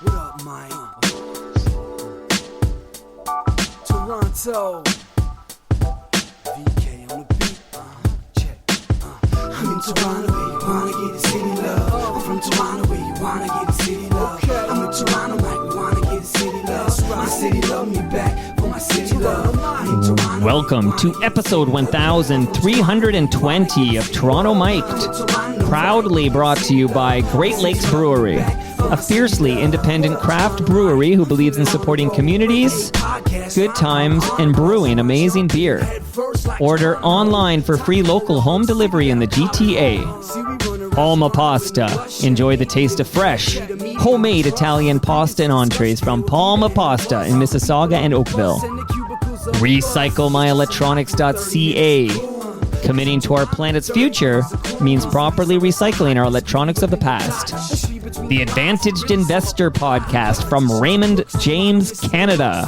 What up, Mike? Toronto. VK on the beat. Check. I'm in Toronto where you wanna get the city love. I'm from Toronto where you wanna get the city love. I'm in Toronto like we wanna get the city love. My city love me back for my city love. I'm in Toronto. Welcome to episode 1320 of Toronto Mic'd, proudly brought to you by Great Lakes Brewery, a fiercely independent craft brewery who believes in supporting communities, good times, and brewing amazing beer. Order online for free local home delivery in the GTA. Palma Pasta. Enjoy the taste of fresh, homemade Italian pasta and entrees from Palma Pasta in Mississauga and Oakville. RecycleMyElectronics.ca. Committing to our planet's future means properly recycling our electronics of the past. The Advantaged Investor Podcast from Raymond James, Canada.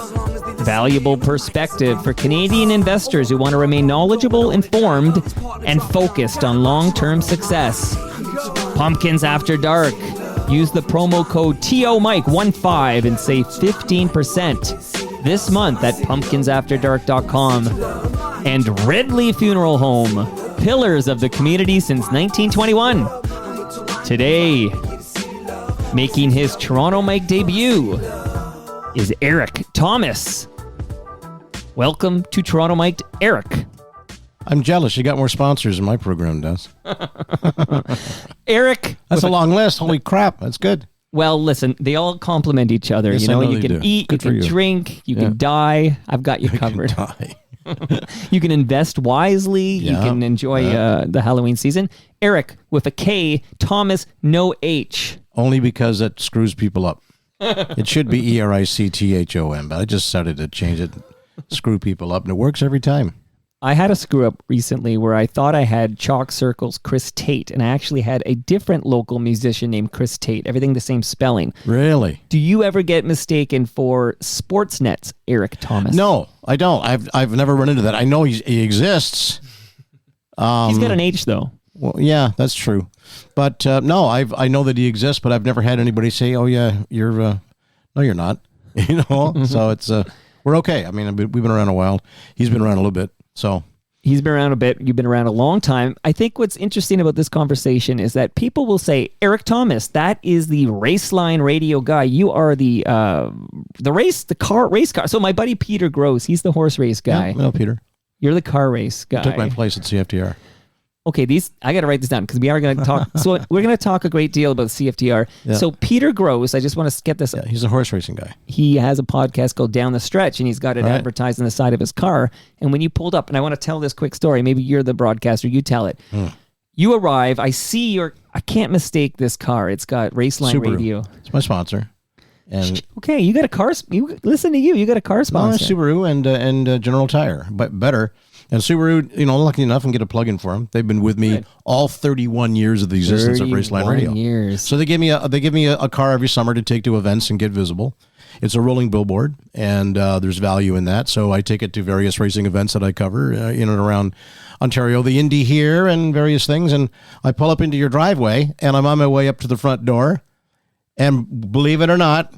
Valuable perspective for Canadian investors who want to remain knowledgeable, informed, and focused on long-term success. Pumpkins After Dark. Use the promo code TOMIC15 and save 15% this month at pumpkinsafterdark.com. And Redley Funeral Home, pillars of the community since 1921. Today, making his Toronto Mic debut, is Erik Tomas. Welcome to Toronto Mic, Erik. I'm jealous. You got more sponsors than my program does. Erik. That's a long list. Holy crap. That's good. Well, listen, they all complement each other. Yes, you know, I know you they can do. eat, Good you for can you. drink, you can die. I've got you covered. Die. You can invest wisely. You Yeah. can enjoy the Halloween season. Erik with a K, Thomas, no H. Only because it screws people up. It should be ERICTHOM, but I just started to change it, screw people up, and it works every time. I had a screw up recently where I thought I had Chalk Circle's Chris Tate, and I actually had a different local musician named Chris Tate. Everything the same spelling. Really? Do you ever get mistaken for Sportsnet's Erik Tomas? No, I don't. I've never run into that. I know he exists. He's got an H, though. Well, yeah, that's true. But no, I know that he exists, but I've never had anybody say, "Oh yeah, you're." No, you're not. You know. So it's we're okay. I mean, we've been around a while. He's been around a little bit. So he's been around a bit. You've been around a long time. I think what's interesting about this conversation is that people will say, Erik Tomas, that is the Raceline radio guy. You are the race car. So my buddy Peter Gross, he's the horse race guy. Yeah, no, Peter. You're the car race guy. Took my place at CFTR. Okay, I got to write this down because we are going to talk. So we're going to talk a great deal about CFTR. Yeah. So Peter Gross, I just want to get this. Yeah, he's a horse racing guy. He has a podcast called Down the Stretch, and he's got it advertised on the side of his car. And when you pulled up, and I want to tell this quick story, maybe you're the broadcaster, you tell it. You arrive, I see I can't mistake this car. It's got Raceline Subaru. Radio. It's my sponsor. And Okay, you got a car. Listen to you. You got a car no, sponsor. Subaru and General Tire, but better. And Subaru, lucky enough, and get a plug-in for them. They've been with me all 31 years of the existence of Raceline Radio. Years. So they give me a car every summer to take to events and get visible. It's a rolling billboard, and there's value in that. So I take it to various racing events that I cover in and around Ontario, the Indy here, and various things. And I pull up into your driveway, and I'm on my way up to the front door. And believe it or not,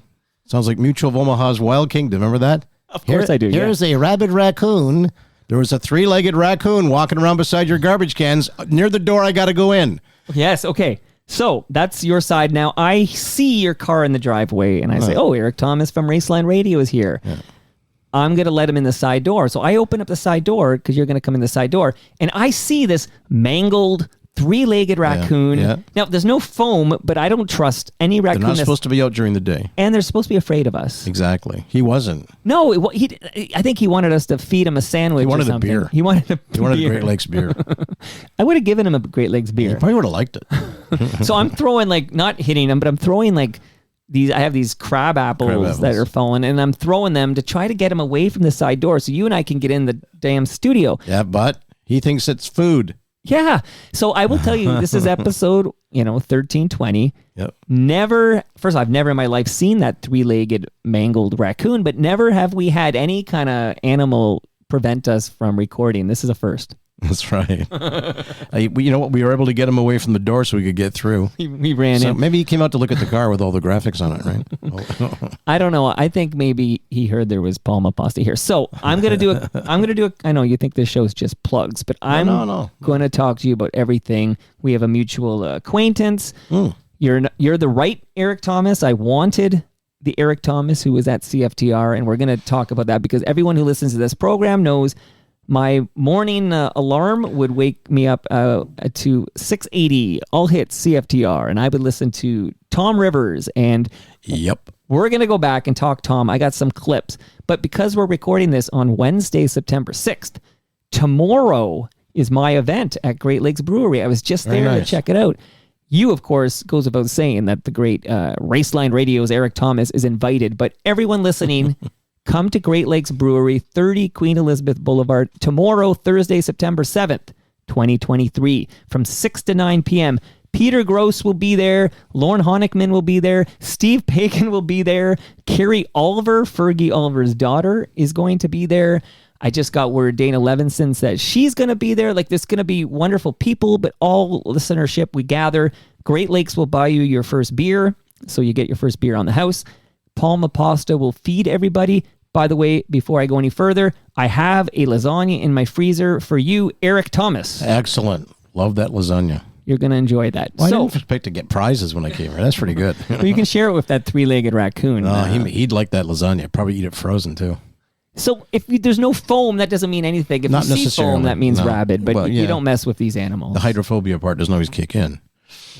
sounds like Mutual of Omaha's Wild Kingdom. Remember that? Of course I do. Here's a rabid raccoon. There was a 3-legged raccoon walking around beside your garbage cans. Near the door, I got to go in. Yes, okay. So that's your side. Now I see your car in the driveway, and I say, Erik Tomas from Raceline Radio is here. Yeah. I'm going to let him in the side door. So I open up the side door because you're going to come in the side door, and I see this mangled 3-legged raccoon. Yeah. Now, there's no foam, but I don't trust any raccoon. They're not supposed to be out during the day. And they're supposed to be afraid of us. Exactly. He wasn't. No, I think he wanted us to feed him a sandwich. He wanted or something. a beer. He wanted a Great Lakes beer. I would have given him a Great Lakes beer. He probably would have liked it. So I'm throwing, not hitting him, but I'm throwing these. I have these crab apples that are falling, and I'm throwing them to try to get him away from the side door so you and I can get in the damn studio. Yeah, but he thinks it's food. Yeah. So I will tell you, this is episode, 1320. Yep. First, I've never in my life seen that 3-legged mangled raccoon, but never have we had any kind of animal prevent us from recording. This is a first. That's right. You know what? We were able to get him away from the door so we could get through. He ran in. Maybe he came out to look at the car with all the graphics on it, right? I don't know. I think maybe he heard there was Palma pasta here. So I'm gonna do a. I know you think this show is just plugs, but I'm going to talk to you about everything. We have a mutual acquaintance. You're the right Erik Tomas. I wanted the Erik Tomas who was at CFTR, and we're going to talk about that because everyone who listens to this program knows my morning alarm would wake me up to 680 all hits CFTR, and I would listen to Tom Rivers. And yep, we're going to go back and talk Tom. I got some clips, but because we're recording this on Wednesday, September 6th, tomorrow is my event at Great Lakes Brewery. I was just there to check it out. You, of course, goes without saying that the great Raceline Radio's Erik Tomas is invited, but everyone listening, come to Great Lakes Brewery, 30 Queen Elizabeth Boulevard, tomorrow, Thursday, September 7th, 2023, from 6 to 9 p.m. Peter Gross will be there. Lorne Honickman will be there. Steve Pagan will be there. Carrie Oliver, Fergie Oliver's daughter, is going to be there. I just got word Dana Levinson says she's going to be there. Like, there's going to be wonderful people, but all listenership, we gather. Great Lakes will buy you your first beer, so you get your first beer on the house. Palma Pasta will feed everybody. By the way, before I go any further, I have a lasagna in my freezer for you, Erik Tomas. Excellent. Love that lasagna. You're going to enjoy that. Well, I didn't expect to get prizes when I came here. That's pretty good. Well, you can share it with that three-legged raccoon. He'd like that lasagna. Probably eat it frozen, too. So if there's no foam, that doesn't mean anything. If Not you see foam, that means rabid. But you yeah. don't mess with these animals. The hydrophobia part doesn't always kick in.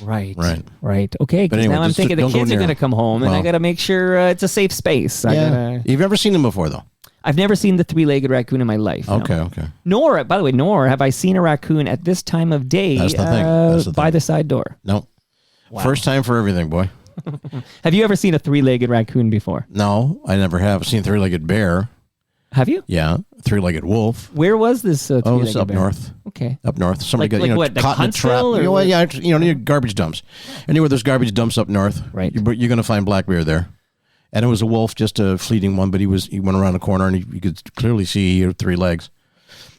Right. Okay, because anyway, now I'm thinking the kids are going to come home, and I got to make sure it's a safe space. You've never seen them before, though? I've never seen the three-legged raccoon in my life. Okay. Nor have I seen a raccoon at this time of day. That's the thing. By the side door. No. Wow. First time for everything, boy. Have you ever seen a three-legged raccoon before? No, I never have. I've seen a three-legged bear. Have you? Yeah, three-legged wolf. Where was this three-legged it's up bear? north. Okay. Up north. Somebody Like got what, caught in a trap. Huntsville, Near garbage dumps. Anywhere there's garbage dumps up north, right? You're going to find black bear there. And it was a wolf, just a fleeting one, but he went around the corner and you could clearly see he had 3 legs.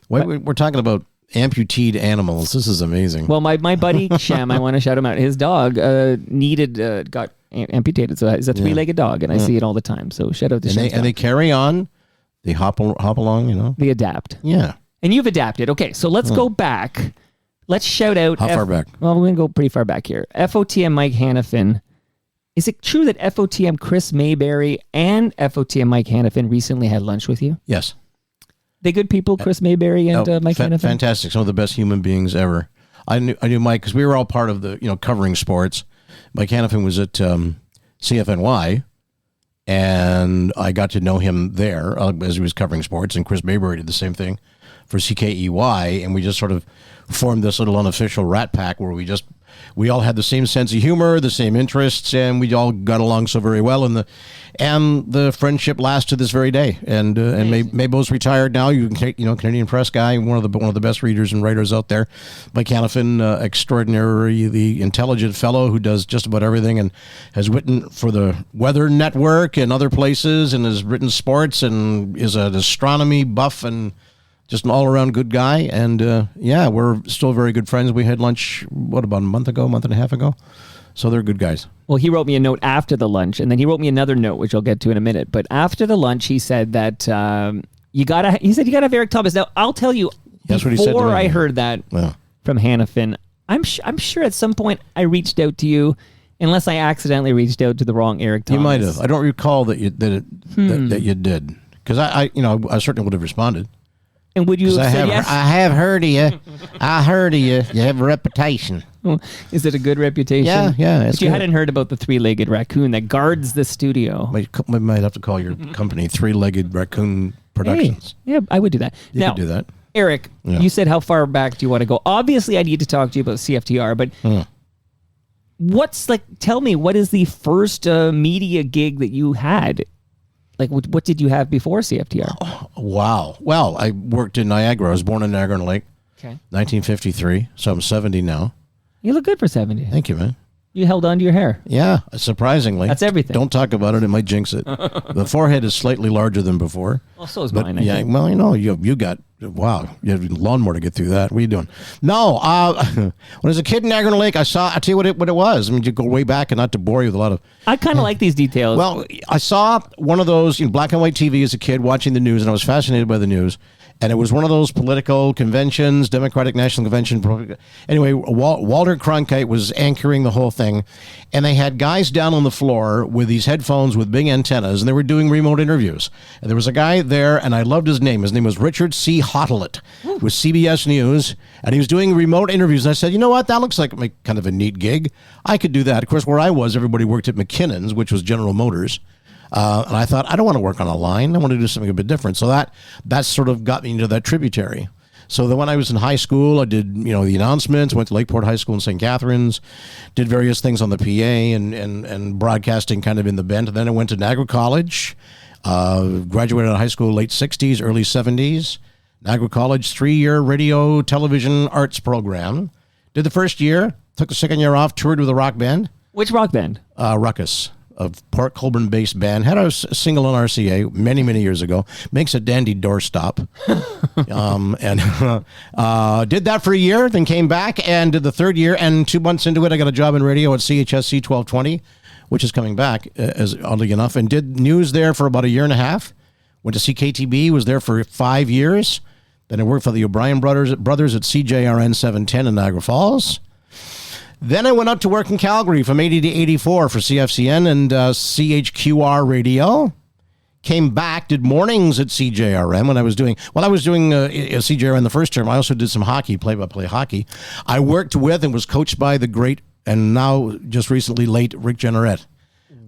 We're talking about amputated animals. This is amazing. Well, my buddy Shem, I want to shout him out. His dog got amputated, so it's a 3-legged dog, and I see it all the time. So shout out to Shem. And they carry on. They hop along, They adapt. Yeah. And you've adapted. Okay, so let's go back. Let's shout out. How far back? Well, we're going to go pretty far back here. FOTM Mike Hannafin. Is it true that FOTM Chris Mayberry and FOTM Mike Hannafin recently had lunch with you? Yes. They good people, Chris Mayberry and Mike Hannafin? Fantastic. Some of the best human beings ever. I knew Mike because we were all part of the, covering sports. Mike Hannafin was at CFNY, and I got to know him there as he was covering sports, and Chris Mayberry did the same thing for CKEY, and we just sort of formed this little unofficial rat pack where we all had the same sense of humor, the same interests, and we all got along so very well, and the friendship lasts to this very day. And Maybo's retired now. You can take Canadian Press guy, one of the best readers and writers out there. Mike Hannafin, extraordinarily intelligent fellow who does just about everything and has written for the Weather Network and other places, and has written sports and is an astronomy buff and just an all-around good guy. And we're still very good friends. We had lunch, about a month and a half ago? So they're good guys. Well, he wrote me a note after the lunch, and then he wrote me another note, which I'll get to in a minute. But after the lunch, he said that you gotta have Erik Tomas. Now, I'll tell you, that's what he said to me. Before I heard that from Hannafin, I'm sure at some point I reached out to you, unless I accidentally reached out to the wrong Erik Tomas. You might have. I don't recall that you did, because I certainly would have responded. And would you have said yes? I have heard of you. I heard of you. You have a reputation. Is it a good reputation? Yeah. But you hadn't heard about the 3-legged raccoon that guards the studio. We might have to call your company 3-Legged Raccoon Productions. Hey, yeah, I would do that. You could do that. Erik, you said how far back do you want to go? Obviously, I need to talk to you about CFTR, but tell me, what is the first media gig that you had? Like, what did you have before CFTR? Oh, wow. Well, I worked in Niagara. I was born in Niagara-on-the-Lake, 1953, so I'm 70 now. You look good for 70. Thank you, man. You held on to your hair. Yeah, surprisingly. That's everything. Don't talk about it. It might jinx it. The forehead is slightly larger than before. Well, so is But mine. I yeah, think. well, you got, wow, you have a lawnmower to get through that. What are you doing? No, when I was a kid in Niagara Lake, I'll tell you what it was. I mean, you go way back, and not to bore you with a lot of. I kind of like these details. Well, I saw one of those black and white TV as a kid watching the news, and I was fascinated by the news. And it was one of those political conventions, Democratic National Convention. Anyway, Walter Cronkite was anchoring the whole thing. And they had guys down on the floor with these headphones with big antennas, and they were doing remote interviews. And there was a guy there, and I loved his name. His name was Richard C. Hotelet. It was CBS News, and he was doing remote interviews. And I said, you know what? That looks like kind of a neat gig. I could do that. Of course, where I was, everybody worked at McKinnon's, which was General Motors. And I thought, I don't want to work on a line. I want to do something a bit different. So that sort of got me into that tributary. So then when I was in high school, I did, the announcements, went to Lakeport High School in St. Catharines, did various things on the PA and broadcasting kind of in the bent. And then I went to Niagara College, graduated out of high school late 60s, early 70s. Niagara College, 3-year radio, television, arts program. Did the first year, took the second year off, toured with a rock band. Which rock band? Ruckus. Of Port Colborne-based band. Had a single on RCA many, many years ago. Makes a dandy doorstop. And did that for a year, then came back and did the third year. And 2 months into it, I got a job in radio at CHSC 1220, which is coming back, as oddly enough, and did news there for about a year and a half. Went to CKTB, was there for 5 years. Then I worked for the O'Brien brothers at CJRN 710 in Niagara Falls. Then I went up to work in Calgary from 80 to 84 for CFCN and CHQR radio. Came back, did mornings at CJRM when I was doing CJRM the first term. I also did some hockey, play-by-play hockey. I worked with and was coached by the great and now just recently late Rick Jenneret.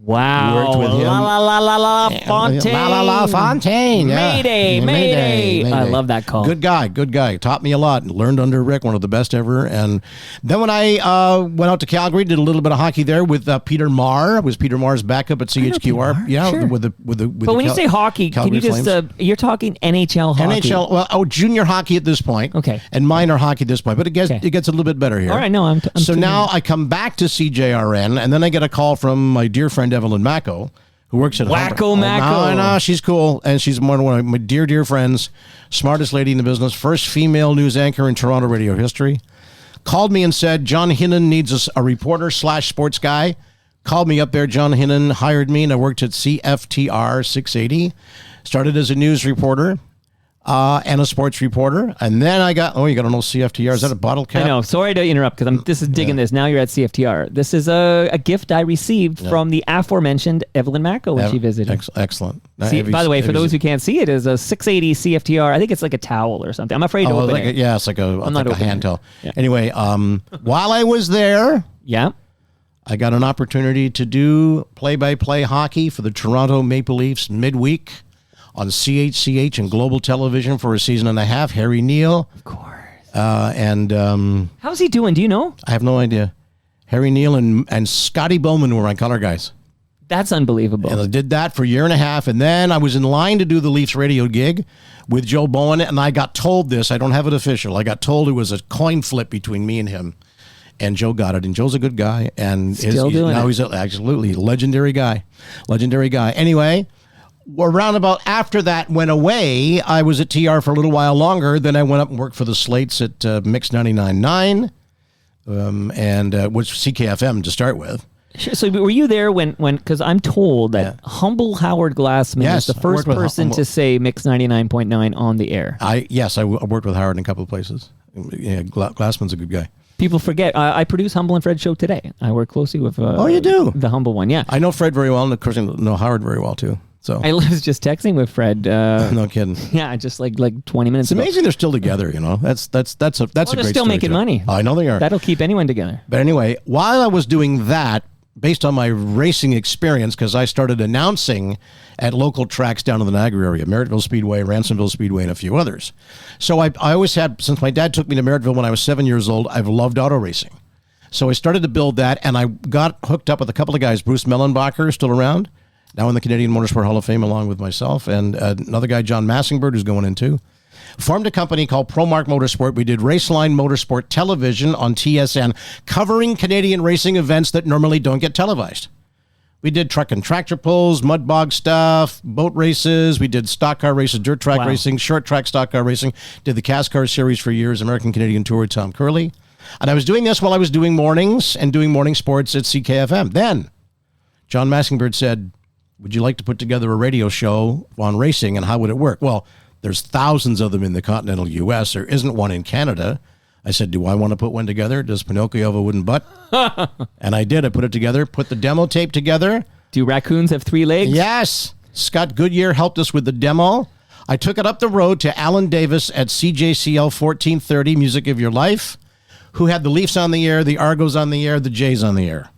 Wow. Worked with him. La Fontaine. La Fontaine. Yeah. Mayday. I love that call. Good guy. Taught me a lot. Learned under Rick, one of the best ever. And then when I went out to Calgary, did a little bit of hockey there with Peter Marr. Was Peter Marr's backup at CHQR? Yeah, sure. with But when you say hockey, Calgary can you just you're talking NHL hockey? NHL, junior hockey at this point. Okay. And minor hockey at this point. But it gets a little bit better here. All right, no, I'm so now I come back to CJRN, and then I get a call from my dear friend Evelyn Macco, who works at Wacko Macco. No, she's cool, and she's one of my dear friends, smartest lady in the business, first female news anchor in Toronto radio history. Called me and said, John Hinnon needs a reporter / sports guy. Called me up there. John Hinnon hired me, and I worked at CFTR 680. Started as a news reporter. And a sports reporter. And then I got, you got to know CFTR. Is that a bottle cap? I know. Sorry to interrupt because this is digging this. Now you're at CFTR. This is a gift I received from the aforementioned Evelyn Macco when she visited. Excellent. By the way, for those who can't see it, is a 680 CFTR. I think it's like a towel or something. I'm afraid to open it. Yeah, it's like a hand towel. Yeah. Anyway, while I was there, I got an opportunity to do play-by-play hockey for the Toronto Maple Leafs midweek on CHCH and Global Television for a season and a half. Harry Neal. Of course. How's he doing? Do you know? I have no idea. Harry Neal and Scotty Bowman were my color guys. That's unbelievable. And I did that for a year and a half. And then I was in line to do the Leafs radio gig with Joe Bowen. And I got told this. I don't have it official. I got told it was a coin flip between me and him. And Joe got it. And Joe's a good guy. And he's absolutely legendary guy. Anyway, around about after that went away, I was at TR for a little while longer. Then I went up and worked for the Slates at Mix 99.9, and which CKFM to start with. Sure. So were you there when because I'm told that humble Howard Glassman was the first person to say Mix 99.9 on the air. I worked with Howard in a couple of places. Yeah, Glassman's a good guy. People forget. I produce Humble and Fred show today. I work closely with you do? The Humble one, yeah. I know Fred very well, and of course I know Howard very well too. So I was just texting with Fred. No kidding. Yeah, just like 20 minutes ago. It's amazing they're still together, That's a great story. They're still making money. I know they are. That'll keep anyone together. But anyway, while I was doing that, based on my racing experience, because I started announcing at local tracks down in the Niagara area, Merrittville Speedway, Ransomville Speedway, and a few others. So I always had, since my dad took me to Merrittville when I was 7 years old, I've loved auto racing. So I started to build that, and I got hooked up with a couple of guys. Bruce Mellenbacher, still around, now in the Canadian Motorsport Hall of Fame, along with myself, and another guy, John Massingbird, who's going in too. Formed a company called ProMark Motorsport. We did Raceline Motorsport Television on TSN, covering Canadian racing events that normally don't get televised. We did truck and tractor pulls, mud bog stuff, boat races. We did stock car races, dirt track racing, short track stock car racing. Did the Cast Car Series for years, American Canadian Tour with Tom Curley. And I was doing this while I was doing mornings and doing morning sports at CKFM. Then John Massingbird said, would you like to put together a radio show on racing, and how would it work? Well, there's thousands of them in the continental U.S. There isn't one in Canada. I said, do I want to put one together? Does Pinocchio have a wooden butt? And I did. I put it together, put the demo tape together. Do raccoons have 3 legs? Yes. Scott Goodyear helped us with the demo. I took it up the road to Alan Davis at CJCL 1430, Music of Your Life, who had the Leafs on the air, the Argos on the air, the Jays on the air.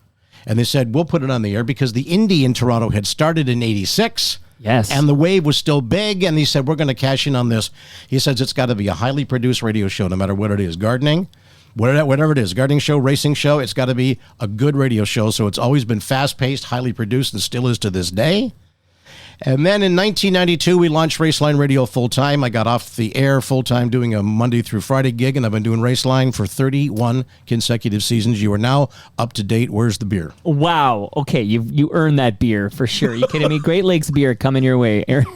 And they said, we'll put it on the air because the Indy in Toronto had started in 86. Yes. And the wave was still big, and he said, we're going to cash in on this. He says it's got to be a highly produced radio show, no matter what it is. Gardening, whatever it is, gardening show, racing show, it's got to be a good radio show. So it's always been fast-paced, highly produced, and still is to this day. And then in 1992, we launched Raceline Radio full-time. I got off the air full-time doing a Monday through Friday gig, and I've been doing Raceline for 31 consecutive seasons. You are now up to date. Where's the beer? Wow. Okay, you earned that beer for sure. You kidding me? Great Lakes beer coming your way, Eric.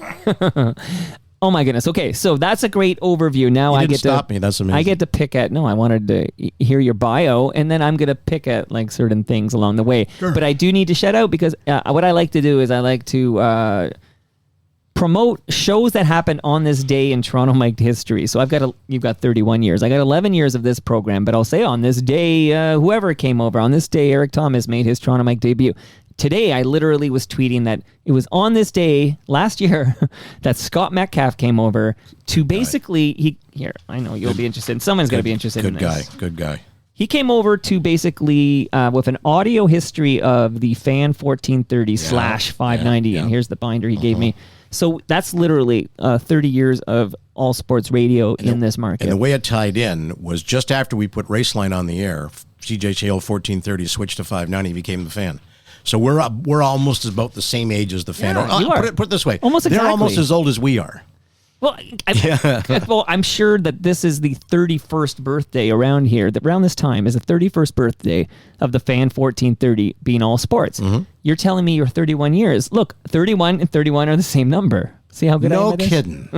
Oh my goodness. Okay, so that's a great overview. Now I get to stop me. That's amazing. I get to pick at. No, I wanted to hear your bio, and then I'm gonna pick at like certain things along the way. Sure. But I do need to shout out because what I like to do is I like to promote shows that happen on this day in Toronto Mike history. So you've got 31 years. I got 11 years of this program, but I'll say on this day, whoever came over on this day, Erik Tomas made his Toronto Mike debut. Today, I literally was tweeting that it was on this day last year that Scott Metcalf came over to basically, I know you'll be interested. Someone's going to be interested in this. Good guy. He came over to basically, with an audio history of the Fan 1430/590, and here's the binder he gave me. So that's literally 30 years of all sports radio in this market. And the way it tied in was just after we put Raceline on the air, CJCL 1430 switched to 590, became the Fan. So we're almost about the same age as the Fan. Yeah, you are. Put it this way. Almost exactly. They're almost as old as we are. Well, I'm sure that this is the 31st birthday around here. That around this time is the 31st birthday of the Fan 1430 being all sports. Mm-hmm. You're telling me you're 31 years. Look, 31 and 31 are the same number. See how good I am at this? No kidding.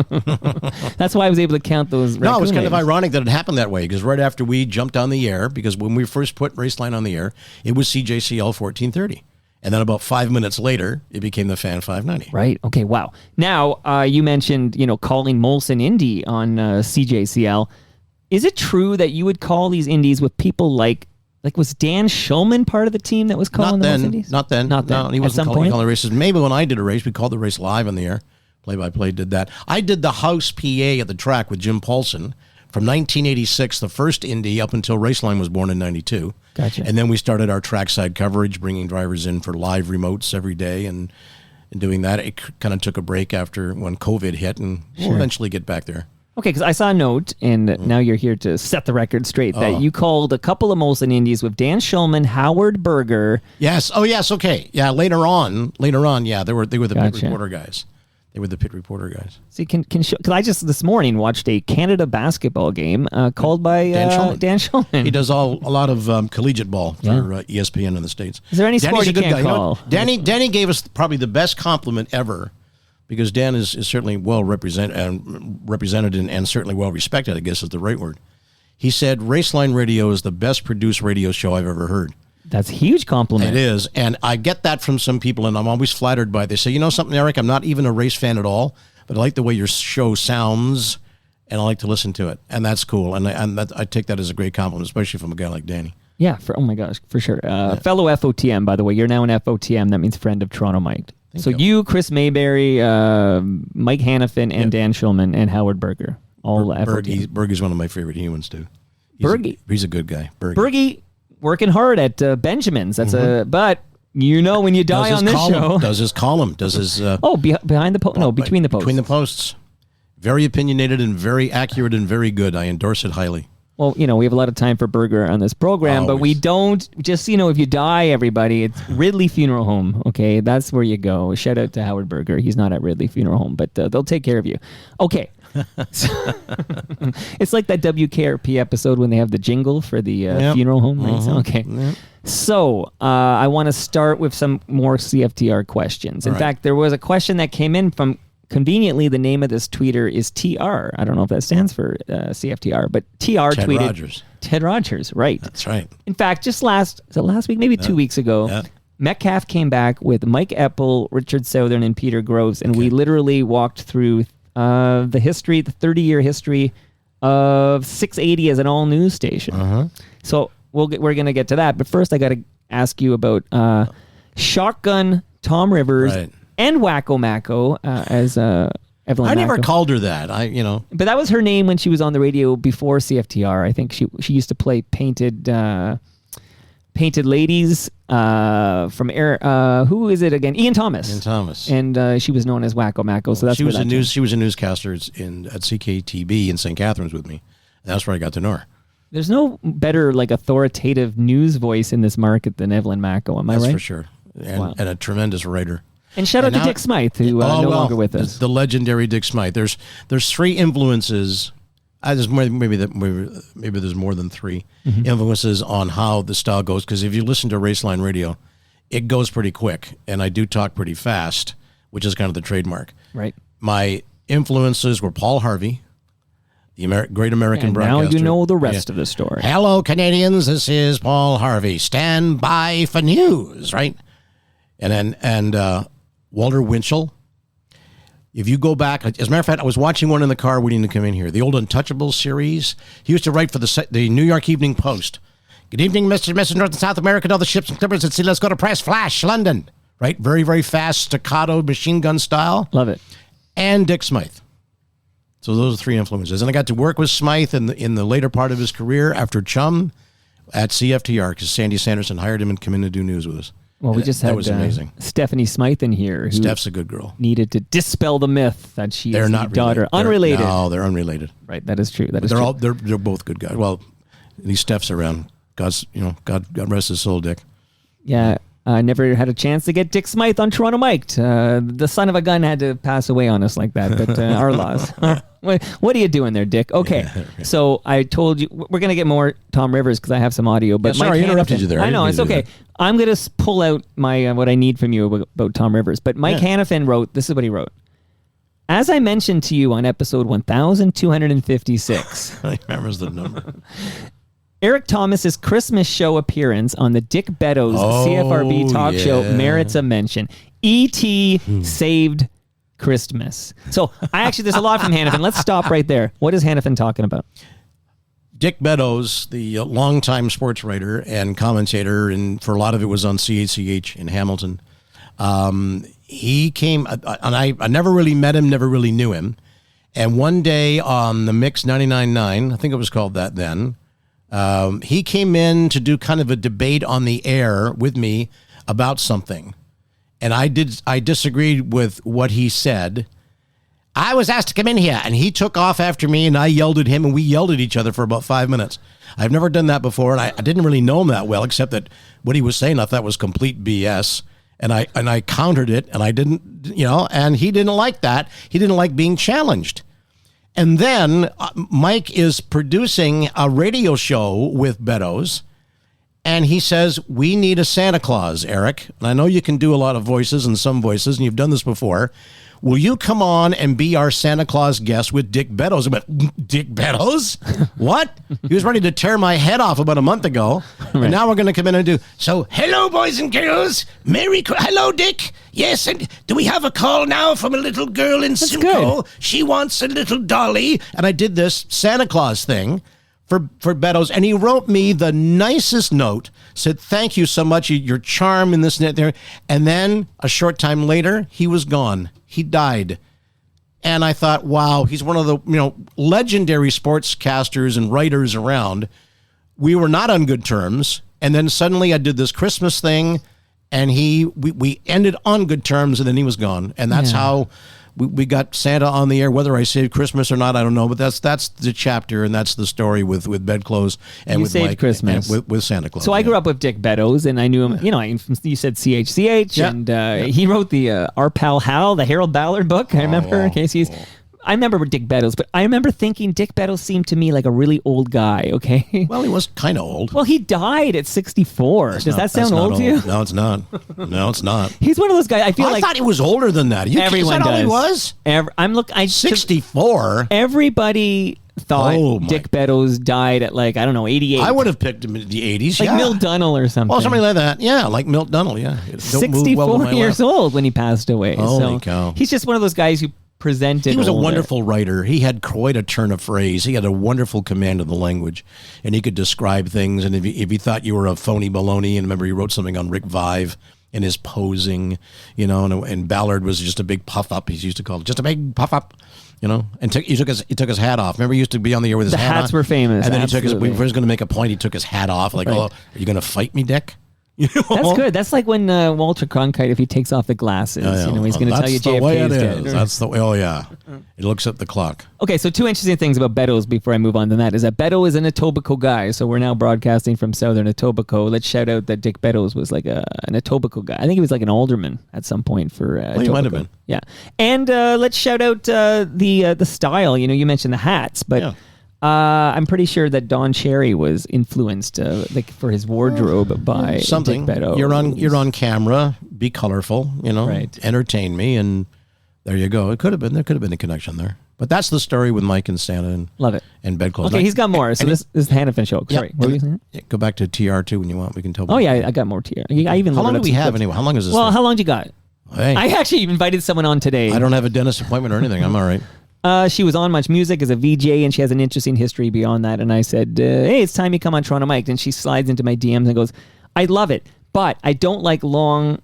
That's why I was able to count those. No, it was kind of ironic that it happened that way, because right after we jumped on the air, because when we first put Raceline on the air, it was CJCL 1430. And then about 5 minutes later, it became the Fan 590. Right. Okay. Wow. Now, you mentioned, calling Molson Indy on CJCL. Is it true that you would call these indies with people like was Dan Schulman part of the team that was calling the Molson Indies? Not then. No, he wasn't calling the races. Maybe when I did a race, we called the race live on the air. Play-by-play did that. I did the house PA at the track with Jim Paulson from 1986, the first Indy, up until Raceline was born in 92. Gotcha. And then we started our trackside coverage, bringing drivers in for live remotes every day, and doing that. It kind of took a break after when COVID hit, and we'll eventually get back there. Okay, because I saw a note, and now you're here to set the record straight, that you called a couple of Molson Indies with Dan Schulman, Howard Berger. Yes. Oh, yes. Okay. Yeah. Later on. Yeah. They were the pit reporter guys. They were the pit reporter guys. See, because I just this morning watched a Canada basketball game called by Dan Schulman. He does a lot of collegiate ball for ESPN in the States. Is there any sport you can't call? Danny gave us probably the best compliment ever, because Dan is certainly well represented and certainly well respected, I guess is the right word. He said, Raceline Radio is the best produced radio show I've ever heard. That's a huge compliment. It is. And I get that from some people, and I'm always flattered by it. They say, you know something, Eric, I'm not even a race fan at all, but I like the way your show sounds, and I like to listen to it. And that's cool. And I take that as a great compliment, especially from a guy like Danny. Yeah, oh my gosh, for sure. Fellow FOTM, by the way. You're now an FOTM. That means friend of Toronto Mike. So you, Chris Mayberry, Mike Hannafin, and Dan Schulman, and Howard Berger. All FOTM. Bergie's one of my favorite humans, too. He's a good guy. Bergie. Working hard at Benjamin's. That's but when you die on this show, does his column, does his behind the post? No, between the posts. Between the posts, very opinionated and very accurate and very good. I endorse it highly. Well, we have a lot of time for Berger on this program, but we don't just if you die, everybody, it's Ridley Funeral Home. Okay, that's where you go. Shout out to Howard Berger. He's not at Ridley Funeral Home, but they'll take care of you. Okay. It's like that WKRP episode when they have the jingle for the funeral home. Okay. Yep. So I want to start with some more CFTR questions. In fact, there was a question that came in from, conveniently, the name of this tweeter is TR. I don't know if that stands for CFTR, but TR tweeted. Rogers. Ted Rogers, right. That's right. In fact, just last week, maybe 2 weeks ago, Metcalf came back with Mike Eppel, Richard Southern, and Peter Groves, and we literally walked through the 30-year history of 680 as an all-news station. So we're going to get to that, but first I got to ask you about Shotgun Tom Rivers and Wacko Macko as Evelyn I never Macko. called her that. But that was her name when she was on the radio before CFTR. I think she used to play Painted Ladies from who is it again? Ian Thomas. Ian Thomas. And she was known as Wacko Macko. So that's she was a newscaster at CKTB in St. Catharines with me. And that's where I got to know her. There's no better authoritative news voice in this market than Evelyn Macko. Am I right? That's for sure. And a tremendous writer. And shout out to Dick Smythe, who no longer with us. The legendary Dick Smythe. There's three influences. Maybe there's more than three influences on how the style goes. Because if you listen to Raceline radio, it goes pretty quick, and I do talk pretty fast, which is kind of the trademark. Right. My influences were Paul Harvey, the great American broadcaster. Now you know the rest of the story. Hello, Canadians. This is Paul Harvey. Stand by for news, right? And Walter Winchell. If you go back, as a matter of fact, I was watching one in the car waiting to come in here. The old Untouchables series. He used to write for the New York Evening Post. Good evening, Mr. North and South America, and all the ships and clippers at sea. Let's go to press. Flash, London. Right? Very, very fast, staccato, machine gun style. Love it. And Dick Smythe. So those are three influences. And I got to work with Smythe in the later part of his career after Chum at CFTR because Sandy Sanderson hired him and come in to do news with us. Well, we just had that was amazing. Stephanie Smythe in here. Who Steph's a good girl. Needed to dispel the myth that she is the daughter. Unrelated. No, they're unrelated. Right, that is true. They're both good guys. Well, at least Steph's around. God rest his soul, Dick. Yeah, I never had a chance to get Dick Smythe on Toronto Mic'd. The son of a gun had to pass away on us like that, but our laws. What are you doing there, Dick? Okay, so I told you we're going to get more Tom Rivers because I have some audio. But sorry, I interrupted you there. I know, it's okay. I'm going to pull out my what I need from you about Tom Rivers. But Mike Hanifin wrote, this is what he wrote. As I mentioned to you on episode 1256. I remember the number. Erik Tomas's Christmas show appearance on the Dick Beddoes CFRB talk show merits a mention. E.T. saved Christmas. So there's a lot from Hanifin. Let's stop right there. What is Hanifin talking about? Dick Beddoes, the longtime sports writer and commentator, and for a lot of it was on CHCH in Hamilton. He came, and I never really met him, never really knew him. And one day on the Mix 99.9, I think it was called that then, he came in to do kind of a debate on the air with me about something. And I disagreed with what he said. I was asked to come in here, and he took off after me, and I yelled at him, and we yelled at each other for about 5 minutes. I've never done that before, and I didn't really know him that well, except that what he was saying I thought was complete BS. And I countered it, and I didn't, and he didn't like that. He didn't like being challenged. And then Mike is producing a radio show with Beddoes, and he says, we need a Santa Claus, Erik. And I know you can do a lot of voices and some voices, and you've done this before. Will you come on and be our Santa Claus guest with Dick Beddoes? I went, Dick Beddoes? What? He was ready to tear my head off about a month ago. Right. And now we're going to come in and do, so hello, boys and girls. Hello, Dick. Yes, and do we have a call now from a little girl in Simcoe? She wants a little dolly. And I did this Santa Claus thing for Beddoes, and he wrote me the nicest note, said, thank you so much, your charm in this and that there. And then a short time later, he was gone. He died. And I thought, wow, he's one of the legendary sportscasters and writers around. We were not on good terms. And then suddenly I did this Christmas thing, and we ended on good terms, and then he was gone. And that's how we got Santa on the air. Whether I saved Christmas or not, I don't know. But that's the chapter, and that's the story with bedclothes and with Mike Christmas. And with Santa Claus. So I grew up with Dick Beddoes, and I knew him. You said CHCH, and he wrote the Our Pal Hal, the Harold Ballard book. I remember. In case I remember Dick Bettles, but I remember thinking Dick Bettles seemed to me like a really old guy, okay? Well, he was kind of old. Well, he died at 64. Does that sound old to you? No, it's not. No, it's not. He's one of those guys, I feel I like... thought he was older than that. Everyone is that does. all he was? 64? Everybody thought Dick Bettles died at 88. I would have picked him in the 80s, like Milt Dunnell or something. Oh, somebody like that. Yeah, like Milt Dunnell, yeah. 64 years old when he passed away. Holy cow. He's just one of those guys who presented. He was a wonderful writer. He had quite a turn of phrase. He had a wonderful command of the language, and he could describe things. And if he thought you were a phony baloney, and remember he wrote something on Rick Vive and his posing, and Ballard was just a big puff up. He used to call it just a big puff up, and he took his hat off. Remember, he used to be on the air with his hat on. The hats were famous. And then absolutely. he was going to make a point. He took his hat off, like, "Oh, are you going to fight me, Dick?" That's good. That's like when Walter Cronkite, if he takes off the glasses, he's going to tell you JFK is dead. That's the way. Oh yeah, it looks at the clock. Okay, so two interesting things about Bettles before I move on to that is that Beto is an Etobicoke guy, so we're now broadcasting from southern Etobicoke. Let's shout out that Dick Bettles was like an Etobicoke guy. I think he was like an alderman at some point for Etobicoke. He might have been. Yeah, and let's shout out the style. You mentioned the hats, but. Yeah. I'm pretty sure that Don Cherry was influenced for his wardrobe by something. Dick Beto. You're on camera. Be colorful. Right. Entertain me, and there you go. There could have been a connection there. But that's the story with Mike and Santa and love it and bedclothes. Okay, he's got more. So this is the Hannafin show. Sorry, what were you saying? Go back to TR2 when you want. We can tell. Oh yeah, I got more TR. I even how long do we have anyway? How long is this? Well, how long do you got? Hey. I actually invited someone on today. I don't have a dentist appointment or anything. I'm all right. She was on Much Music as a VJ, and she has an interesting history beyond that. And I said, hey, it's time you come on Toronto Mike. And she slides into my DMs and goes, I love it, but I don't like long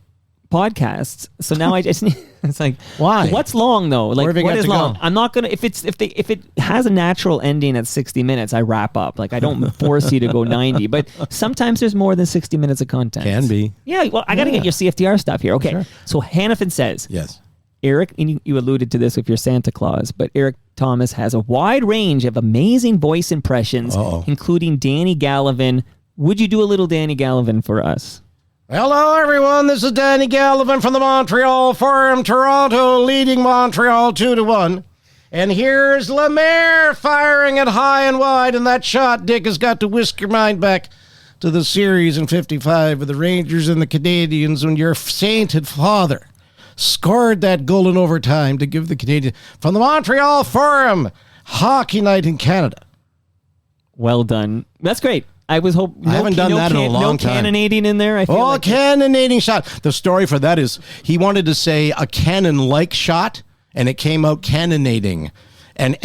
podcasts. So now I just need, it's like, why? What's long though? Like, what is long? Go? I'm not going to, if it has a natural ending at 60 minutes, I wrap up. Like, I don't force you to go 90, but sometimes there's more than 60 minutes of content. Can be. Yeah. Well, I got to get your CFTR stuff here. Okay. Sure. So Hannafin says, yes. Erik, and you alluded to this with your Santa Claus, but Erik Tomas has a wide range of amazing voice impressions, including Danny Gallivan. Would you do a little Danny Gallivan for us? Hello, everyone. This is Danny Gallivan from the Montreal Forum, Toronto, leading Montreal 2-1. And here's Lemaire firing it high and wide, and that shot, Dick, has got to whisk your mind back to the series in 55 with the Rangers and the Canadians when your sainted father scored that goal in overtime to give the Canadians from the Montreal Forum Hockey Night in Canada. Well done. That's great. I was hoping. I haven't done that in a long time. No cannonading in there. I feel like cannonading shot. The story for that is he wanted to say a cannon-like shot, and it came out cannonading. And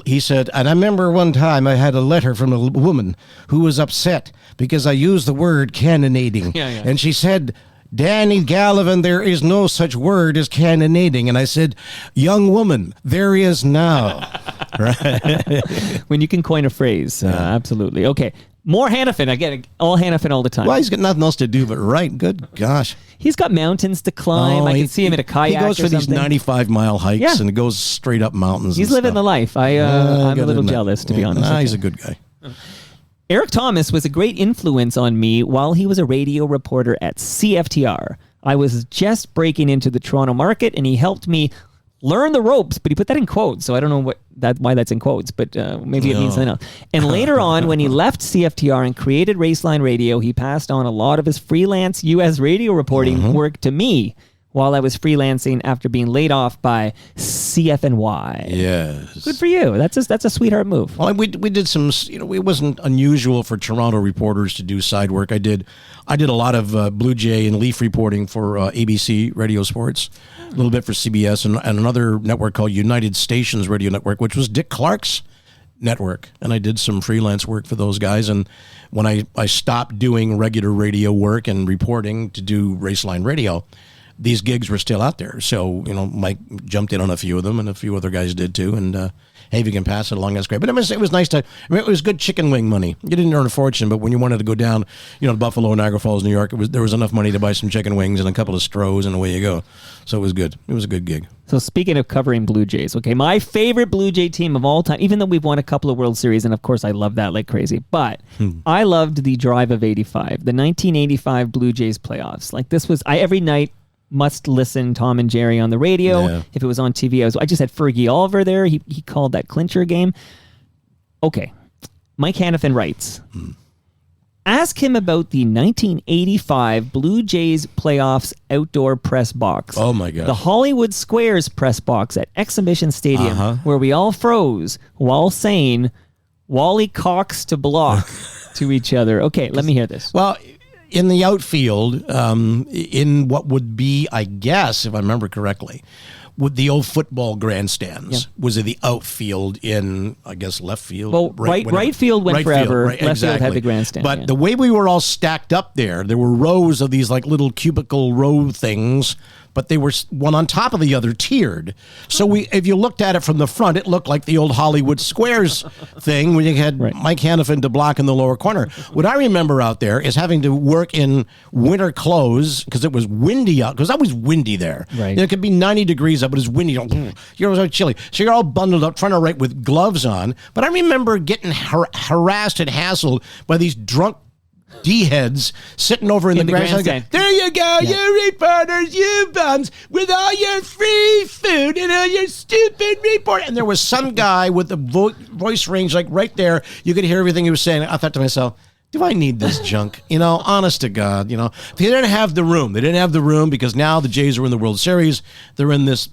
he said, and I remember one time I had a letter from a woman who was upset because I used the word cannonading, and she said, Danny Gallivan, there is no such word as cannonading. And I said, young woman, there is now. Right? When you can coin a phrase, absolutely. Okay, more Hannafin. I get it. All Hannafin all the time. Well, he's got nothing else to do but write. Good gosh. He's got mountains to climb. I can see him in a kayak. He goes for these 95-mile hikes and goes straight up mountains. He's living the life. I'm a little jealous, to be honest. He's a good guy. Erik Tomas was a great influence on me while he was a radio reporter at CFTR. I was just breaking into the Toronto market, and he helped me learn the ropes, but he put that in quotes, so I don't know why that's in quotes, but maybe it means something else. And later on, when he left CFTR and created Raceline Radio, he passed on a lot of his freelance U.S. radio reporting work to me while I was freelancing after being laid off by CFNY. Yes. Good for you. That's a sweetheart move. Well, we did some, it wasn't unusual for Toronto reporters to do side work. I did a lot of Blue Jay and Leaf reporting for ABC Radio Sports, a little bit for CBS, and another network called United Stations Radio Network, which was Dick Clark's network. And I did some freelance work for those guys. And when I stopped doing regular radio work and reporting to do Raceline Radio, these gigs were still out there. So, Mike jumped in on a few of them, and a few other guys did too. And hey, if you can pass it along, that's great. But it was nice to, it was good chicken wing money. You didn't earn a fortune, but when you wanted to go down, to Buffalo, Niagara Falls, New York, there was enough money to buy some chicken wings and a couple of Strohs, and away you go. So it was good. It was a good gig. So speaking of covering Blue Jays, okay, my favorite Blue Jay team of all time, even though we've won a couple of World Series, and of course I love that like crazy, but I loved the Drive of 85, the 1985 Blue Jays playoffs. Like this was, every night, must listen Tom and Jerry on the radio. Yeah. If it was on TV, I just had Fergie Oliver there. He called that clincher game. Okay. Mike Hanifin writes, ask him about the 1985 Blue Jays playoffs outdoor press box. Oh, my God. The Hollywood Squares press box at Exhibition Stadium, where we all froze while saying, Wally Cox to block to each other. Okay, let me hear this. Well, in the outfield, in what would be, I guess, if I remember correctly, with the old football grandstands, was it the outfield in, I guess, left field? Well, right field went forever. Left field had the grandstand. But the way we were all stacked up there were rows of these like little cubicle row things, but they were one on top of the other, tiered. So if you looked at it from the front, it looked like the old Hollywood Squares thing when you had Mike Hanifin to block in the lower corner. What I remember out there is having to work in winter clothes because it was windy out, because it was always windy there. Right. It could be 90 degrees up, but it's windy. You're so chilly. So you're all bundled up, trying to write with gloves on. But I remember getting harassed and hassled by these drunk D-heads sitting over in the grandstand. There you go, you reporters, you bums, with all your free food and all your stupid report. And there was some guy with the voice range like right there. You could hear everything he was saying. I thought to myself, do I need this junk? Honest to God, they didn't have the room. They didn't have the room because now the Jays are in the World Series. They're in this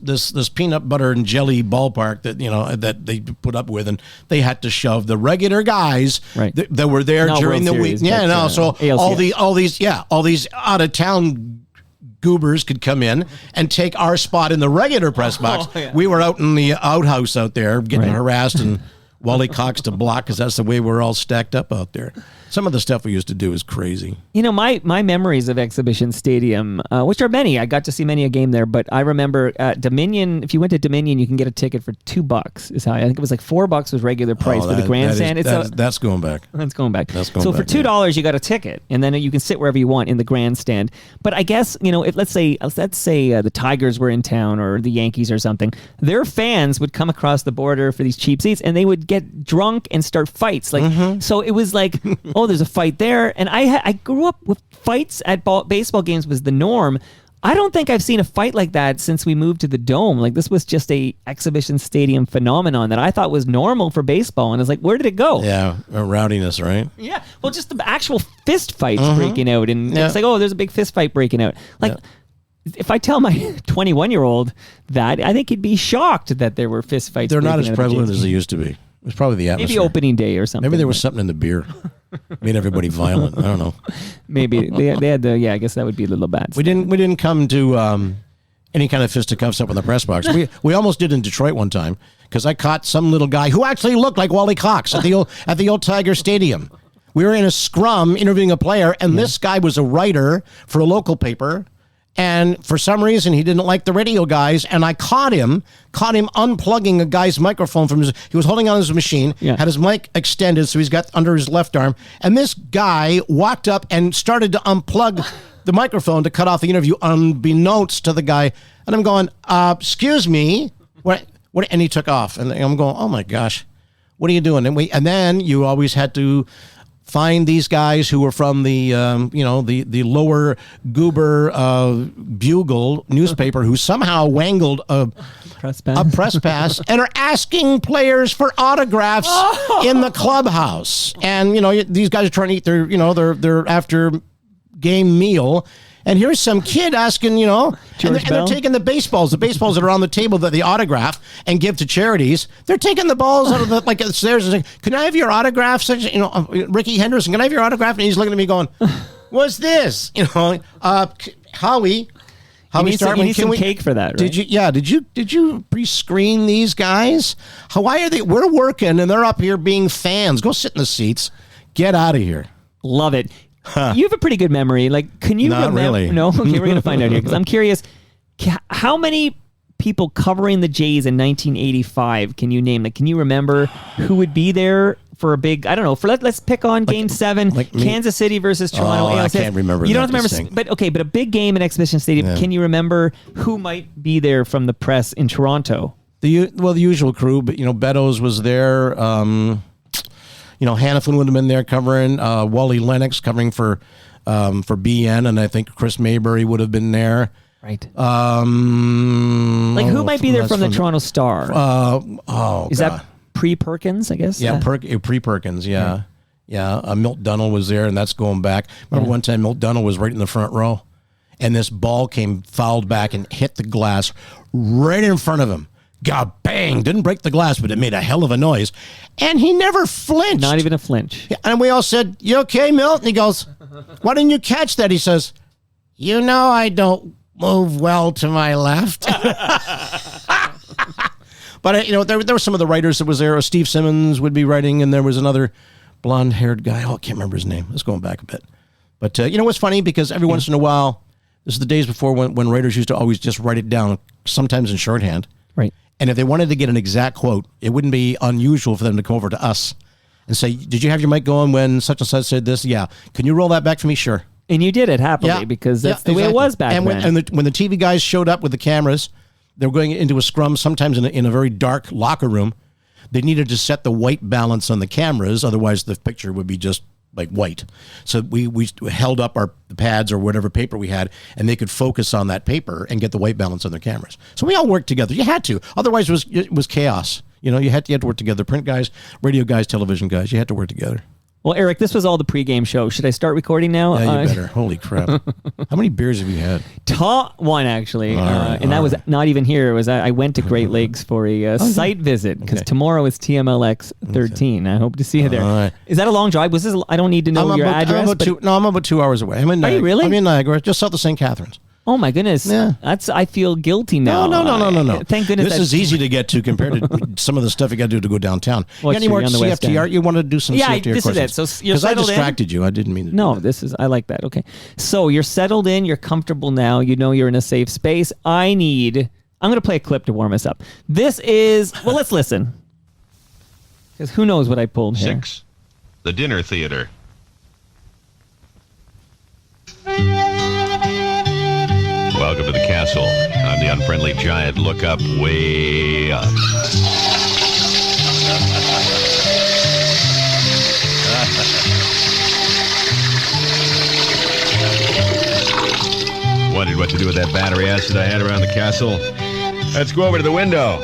peanut butter and jelly ballpark that, that they put up with, and they had to shove the regular guys that were there during the week. Yeah, so ALCS. all these out of town goobers could come in and take our spot in the regular press box. We were out in the outhouse out there getting harassed and Wally Cox to block because that's the way we're all stacked up out there. Some of the stuff we used to do is crazy. My memories of Exhibition Stadium, which are many, I got to see many a game there, but I remember Dominion, if you went to Dominion, you can get a ticket for $2 is how I think it was like $4 was regular price for the grandstand. That's going back. That's going back. So for $2, you got a ticket, and then you can sit wherever you want in the grandstand. But I guess, if let's say the Tigers were in town or the Yankees or something, their fans would come across the border for these cheap seats, and they would get drunk and start fights. So it was like, oh, there's a fight there. And I grew up with fights at baseball games was the norm. I don't think I've seen a fight like that since we moved to the Dome. Like, this was just a Exhibition Stadium phenomenon that I thought was normal for baseball. And it's like, where did it go? Yeah, rowdiness, right? Yeah. Well, just the actual fist fights breaking out. And it's like, oh, there's a big fist fight breaking out. If I tell my 21-year-old that, I think he'd be shocked that there were fist fights. They're not as prevalent as they used to be. It was probably the atmosphere. Maybe opening day or something. Maybe there was something in the beer. Made everybody violent. I don't know. Maybe they had the. I guess that would be a little bad. We didn't come to any kind of fisticuffs up in the press box. We almost did in Detroit one time because I caught some little guy who actually looked like Wally Cox at the old Tiger Stadium. We were in a scrum interviewing a player, and this guy was a writer for a local paper. And for some reason, he didn't like the radio guys, and I caught him unplugging a guy's microphone from he was holding on his machine, had his mic extended, so he's got under his left arm, and this guy walked up and started to unplug the microphone to cut off the interview unbeknownst to the guy, and I'm going, excuse me, what? And he took off, and I'm going, oh my gosh, what are you doing? And then you always had to find these guys who were from the lower Goober Bugle newspaper who somehow wangled a press pass and are asking players for autographs in the clubhouse. And these guys are trying to eat their after game meal. And here's some kid asking, and they're taking the baseballs that are on the table that they autograph and give to charities. They're taking the balls out of the theirs and saying, "Can I have your autograph?" Ricky Henderson, can I have your autograph? And he's looking at me going, "What's this?" Howie. You need some cake for that, right? Did you pre-screen these guys? Why are they? We're working and they're up here being fans. Go sit in the seats. Get out of here. Love it. You have a pretty good memory. Like, can you remember? Really. No? Okay, we're going to find out here because I'm curious. How many people covering the Jays in 1985 can you name? Like, can you remember who would be there for a big, I don't know, let's pick on Game 7, Kansas City versus Toronto. I can't remember. You don't have to remember, but a big game in Exhibition Stadium. Yeah. Can you remember who might be there from the press in Toronto? The usual crew, but Beddoes was there. Hanifin would have been there covering, Wally Lennox covering for BN, and I think Chris Maybury would have been there. Right. Like who might be there from the Toronto Star? Is that pre-Perkins, I guess? Yeah, pre-Perkins, yeah. Yeah, Milt Dunnell was there, and that's going back. Remember one time Milt Dunnell was right in the front row, and this ball came fouled back and hit the glass right in front of him. God, bang! Didn't break the glass, but it made a hell of a noise. And he never flinched. Not even a flinch. Yeah, and we all said, "You okay, Milt?" And he goes, "Why didn't you catch that?" He says, "You know I don't move well to my left." But, there were some of the writers that was there. Steve Simmons would be writing, and there was another blonde-haired guy. Oh, I can't remember his name. Let's go back a bit. But, what's funny? Because every once in a while, this is the days before when writers used to always just write it down, sometimes in shorthand. Right. And if they wanted to get an exact quote, it wouldn't be unusual for them to come over to us and say, "Did you have your mic going when such and such said this?" "Yeah." "Can you roll that back for me?" "Sure." And you did it happily because that's the way it was back then. When the TV guys showed up with the cameras, they were going into a scrum, sometimes in a very dark locker room. They needed to set the white balance on the cameras, otherwise the picture would be just like white. So we held up the pads or whatever paper we had, and they could focus on that paper and get the white balance on their cameras. So we all worked together. You had to, otherwise it was chaos. You had to work together. Print guys, radio guys, television guys. You had to work together. Well, Eric, this was all the pregame show. Should I start recording now? Yeah, you better. Holy crap! How many beers have you had? One actually, that was not even here. It was I went to Great Lakes for a site visit because tomorrow is TMLX 13. I hope to see you there. Right. Is that a long drive? Was this? I don't need to know your address. I'm about 2 hours away. I'm in Niagara. Are you really? I'm in Niagara, just south of St. Catharines. Oh my goodness! Yeah. I feel guilty now. No. Thank goodness. This is easy to get to compared to some of the stuff you got to do to go downtown. Well, you got any more CFTR? You want to do some CFTR this questions? is it. So you're settled in? I distracted you. I didn't mean to. No, do that. I like that. Okay. So you're settled in. You're comfortable now. You know you're in a safe space. I'm going to play a clip to warm us up. This is, let's listen. Because who knows what I pulled here. 6. The Dinner Theater. Welcome to the castle. I'm the unfriendly giant. Look up, way up. Wondered what to do with that battery acid I had around the castle. Let's go over to the window.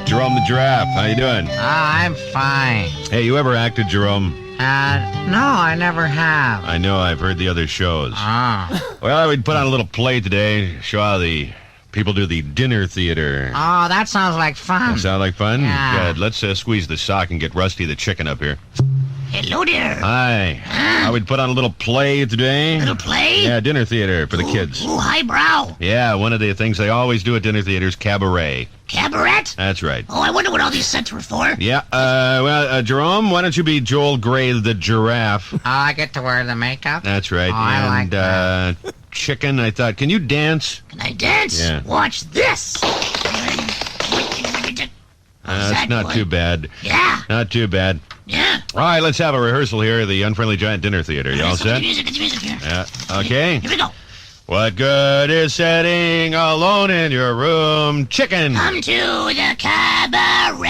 Jerome the Giraffe, how you doing? I'm fine. Hey, you ever acted, Jerome? No, I never have. I know, I've heard the other shows. Oh. Well, we'd put on a little play today, show how the people do the dinner theater. Oh, that sounds like fun. Sound like fun? Yeah. Good. Let's squeeze the sock and get Rusty the chicken up here. Hello there. Hi. We'd put on a little play today. Little play? Yeah, dinner theater for the kids. Ooh, highbrow. Yeah, one of the things they always do at dinner theaters, cabaret. Cabaret? That's right. Oh, I wonder what all these sets were for. Yeah, Jerome, why don't you be Joel Grey the Giraffe? Oh, I get to wear the makeup? That's right. Oh, I like that. Chicken, I thought, can you dance? Can I dance? Yeah. Watch this. That's not too bad. Yeah. Not too bad. Yeah. All right, let's have a rehearsal here at the Unfriendly Giant Dinner Theater. You all set? It's music here. Yeah. Okay. Here we go. What good is sitting alone in your room? Chicken. Come to the cabaret.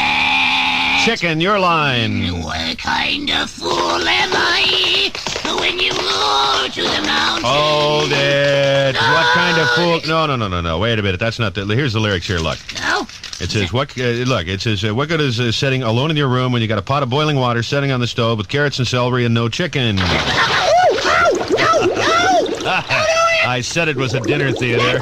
Chicken, your line. What kind of fool am I when you go to the mountain? Hold it. What kind of fool? No. Wait a minute. That's not the. Here's the lyrics here. Look. No? It says, what good is sitting alone in your room when you got a pot of boiling water setting on the stove with carrots and celery and no chicken? No! I said it was a dinner theater.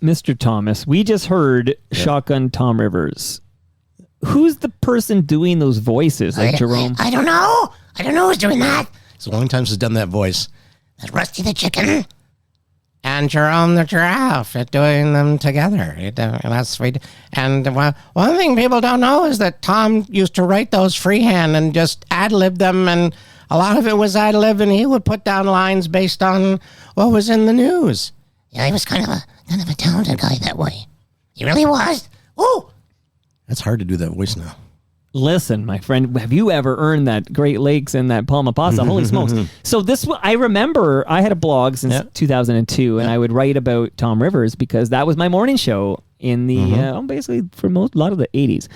Mr. Thomas, we just heard Shotgun Tom Rivers. Who's the person doing those voices, like Jerome? I don't know. I don't know who's doing that. It's a long time since he's done that voice. That's Rusty the Chicken. And Jerome the Giraffe doing them together. That's sweet. And one thing people don't know is that Tom used to write those freehand and just ad-lib them, and a lot of it was ad-lib, and he would put down lines based on what was in the news. Yeah, he was kind of a talented guy that way. He really was. Ooh! That's hard to do that voice now. Listen, my friend, have you ever earned that Great Lakes and that Palma Pasta? Holy smokes. So I remember I had a blog since 2002, and I would write about Tom Rivers because that was my morning show in the, basically for a lot of the 80s.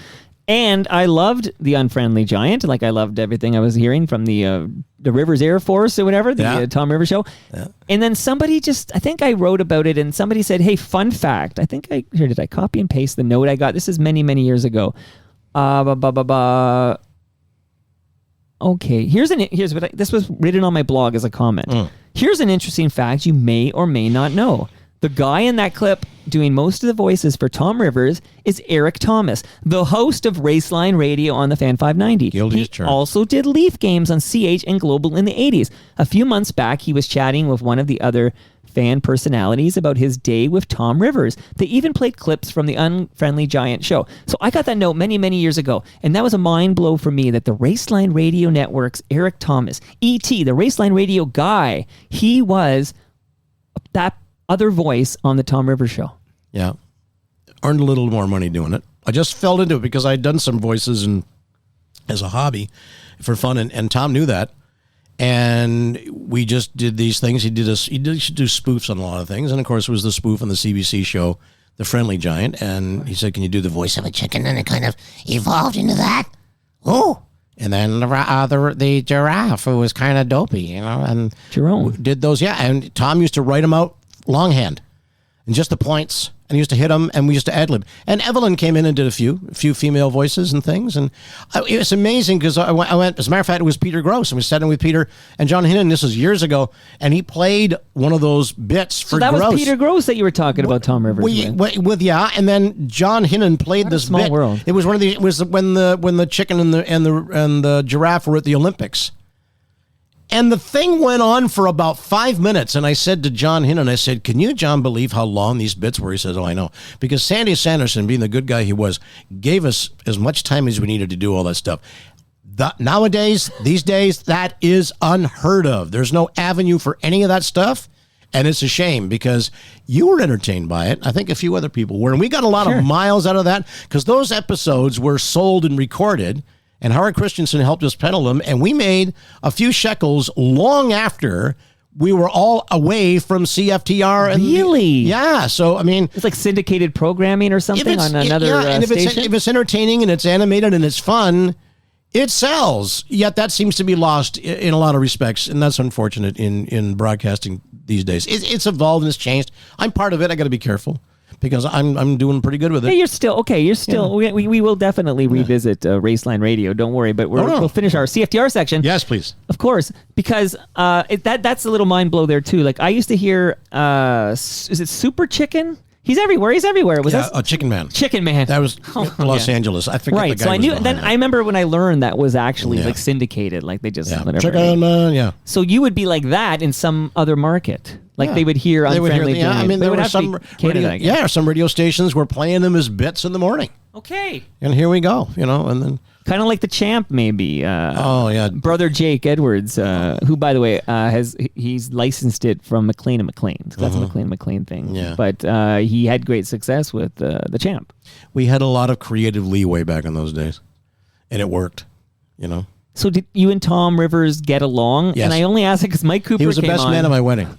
And I loved The Unfriendly Giant. Like, I loved everything I was hearing from the Rivers Air Force or whatever, the Tom Rivers show. Yeah. And then somebody I think I wrote about it, and somebody said, hey, fun fact. Did I copy and paste the note I got? This is many, many years ago. Okay, this was written on my blog as a comment. Here's an interesting fact you may or may not know. The guy in that clip doing most of the voices for Tom Rivers is Erik Tomas, the host of Raceline Radio on the Fan 590. Guilty as charged. He also did Leaf games on CH and Global in the 80s. A few months back, he was chatting with one of the other fan personalities about his day with Tom Rivers. They even played clips from the Unfriendly Giant show. So I got that note many, many years ago, and that was a mind blow for me that the Raceline Radio Network's Erik Tomas, E.T., the Raceline Radio guy, he was that other voice on the Tom Rivers show. Yeah. Earned a little more money doing it. I just fell into it because I'd done some voices as a hobby for fun, and Tom knew that. And we just did these things. He used to do spoofs on a lot of things. And, of course, it was the spoof on the CBC show, The Friendly Giant. And he said, can you do the voice of a chicken? And it kind of evolved into that. Oh. And then the giraffe, who was kind of dopey, and Jerome did those. Yeah, and Tom used to write them out longhand and just the points, and he used to hit them, and we used to ad-lib. And Evelyn came in and did a few female voices and things, and it was amazing because I went, as a matter of fact, it was Peter Gross, and we sat in with Peter and John Hinnon, this was years ago, and he played one of those bits for Gross. So that was Peter Gross that you were talking about Tom Rivers with. Yeah, and then John Hinnon played what this a small bit. World. It was when the chicken and the giraffe were at the Olympics. And the thing went on for about 5 minutes, and I said to John Hinnon, I said, can you, John, believe how long these bits were? He says, oh, I know. Because Sandy Sanderson, being the good guy he was, gave us as much time as we needed to do all that stuff. Nowadays, these days, that is unheard of. There's no avenue for any of that stuff, and it's a shame because you were entertained by it. I think a few other people were, and we got a lot of miles out of that because those episodes were sold and recorded, and Howard Christensen helped us peddle them, and we made a few shekels long after we were all away from CFTR. And really? Yeah. So, I mean, it's like syndicated programming or something on another station. If it's entertaining and it's animated and it's fun, it sells. Yet that seems to be lost in a lot of respects, and that's unfortunate in broadcasting these days. It's evolved and it's changed. I'm part of it. I got to be careful, because I'm doing pretty good with it. Yeah, you're still. Yeah. We will definitely revisit Raceline Radio. Don't worry, but we'll finish our CFTR section. Yes, please. Of course, because that's a little mind blow there too. Like I used to hear, is it Super Chicken? He's everywhere. Was that a Chicken Man? Chicken Man. That was Los Angeles. I forget. Right. The guy So I knew. Then that. I remember when I learned that was actually like syndicated. Like they just whatever. Chicken Man. Yeah. So you would be like that in some other market. Like they would hear Unfriendly Giant. I mean, there were some radio stations were playing them as bits in the morning. Okay. And here we go, and then kind of like the Champ, maybe. Brother Jake Edwards, who, by the way, he's licensed it from McLean and McLean. So that's a McLean thing. Yeah. But he had great success with the Champ. We had a lot of creative leeway back in those days, and it worked. So did you and Tom Rivers get along? Yes. And I only ask it because Mike Cooper. He was the best man at my wedding.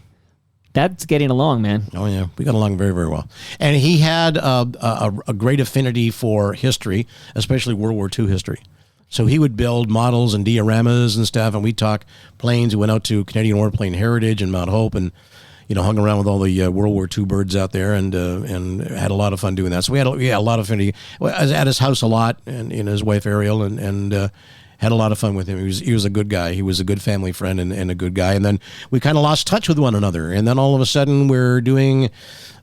That's getting along, man. Oh, yeah. We got along very, very well. And he had a great affinity for history, especially World War II history. So he would build models and dioramas and stuff, and we'd talk planes. We went out to Canadian Warplane Heritage and Mount Hope and, hung around with all the World War II birds out there and had a lot of fun doing that. So we had a lot of affinity. I was at his house a lot, and his wife Ariel, and had a lot of fun with him. He was a good guy. He was a good family friend and a good guy. And then we kind of lost touch with one another. And then all of a sudden we're doing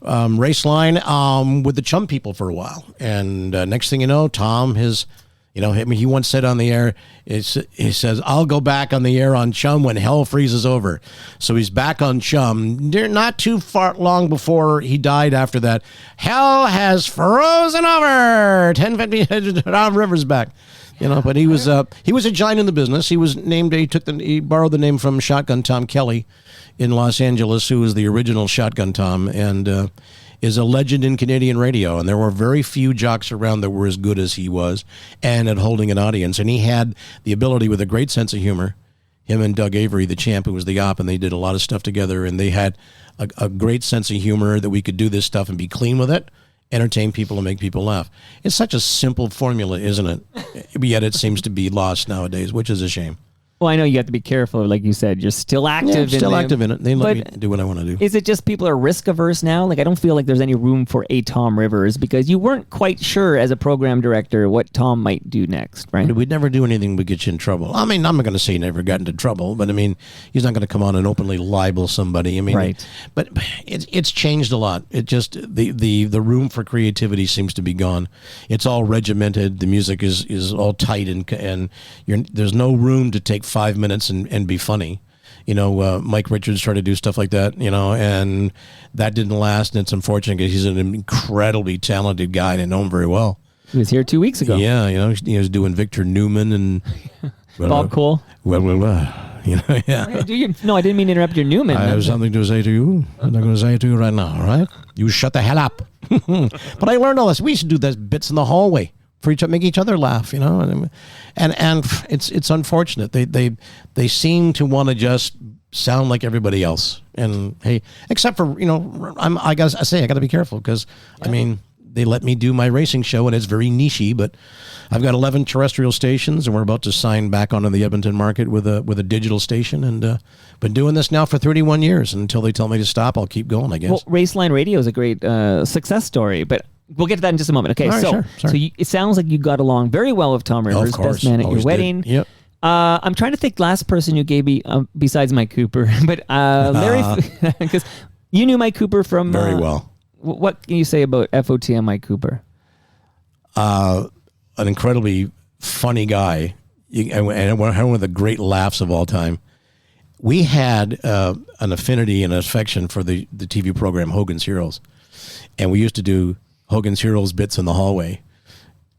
Raceline with the Chum people for a while. And next thing you know, Tom he once said on the air, he says, I'll go back on the air on Chum when hell freezes over. So he's back on Chum. Not too long before he died after that. Hell has frozen over. 1050 Tom Rivers back. But he was a giant in the business. He was named. He borrowed the name from Shotgun Tom Kelly in Los Angeles, who was the original Shotgun Tom, and is a legend in Canadian radio. And there were very few jocks around that were as good as he was, and at holding an audience. And he had the ability, with a great sense of humor. Him and Doug Avery, the Champ, who was the op, and they did a lot of stuff together. And they had a great sense of humor that we could do this stuff and be clean with it. entertain people and make people laugh. It's such a simple formula, isn't it? Yet it seems to be lost nowadays, which is a shame. Well, I know you have to be careful. Like you said, you're still active. Yeah, I'm still active in it. They let me But do what I want to do. is it just people are risk averse now? Like, I don't feel like there's any room for a Tom Rivers because you weren't quite sure as a program director what Tom might do next, right? We'd never do anything that would get you in trouble. I mean, I'm not going to say he never got into trouble, but I mean, he's not going to come on and openly libel somebody. I mean, Right. But it's changed a lot. It just the room for creativity seems to be gone. It's all regimented. The music is all tight and there's no room to take 5 minutes and be funny. You know, Mike Richards tried to do stuff like that, you know, and that didn't last. And it's unfortunate because he's an incredibly talented guy and I know him very well. He was here 2 weeks ago. Yeah, you know, he was doing Victor Newman and Bob Cole. you know, yeah. No, I didn't mean to interrupt your Newman. I have something to say to you. I'm not going to say it to you right now, all right? You shut the hell up. But I learned all this. We used to do those bits in the hallway for make each other laugh, you know, and it's unfortunate. They seem to want to just sound like everybody else, and hey, except for, you know, I got to be careful because I mean, they let me do my racing show and it's very nichey, but I've got 11 terrestrial stations and we're about to sign back onto the Edmonton market with a digital station, and been doing this now for 31 years, and until they tell me to stop, I'll keep going, I guess. Well, Raceline Radio is a great success story, but we'll get to that in just a moment. Okay, All right, so it sounds like you got along very well with Tom Rivers, of course, best man at your always wedding. did. Yep. I'm trying to think last person you gave me besides Mike Cooper, but Larry, because you knew Mike Cooper from Very well. What can you say about FOTM Mike Cooper? An incredibly funny guy, and one of the great laughs of all time. We had an affinity and affection for the TV program Hogan's Heroes, and we used to do Hogan's Heroes bits in the hallway.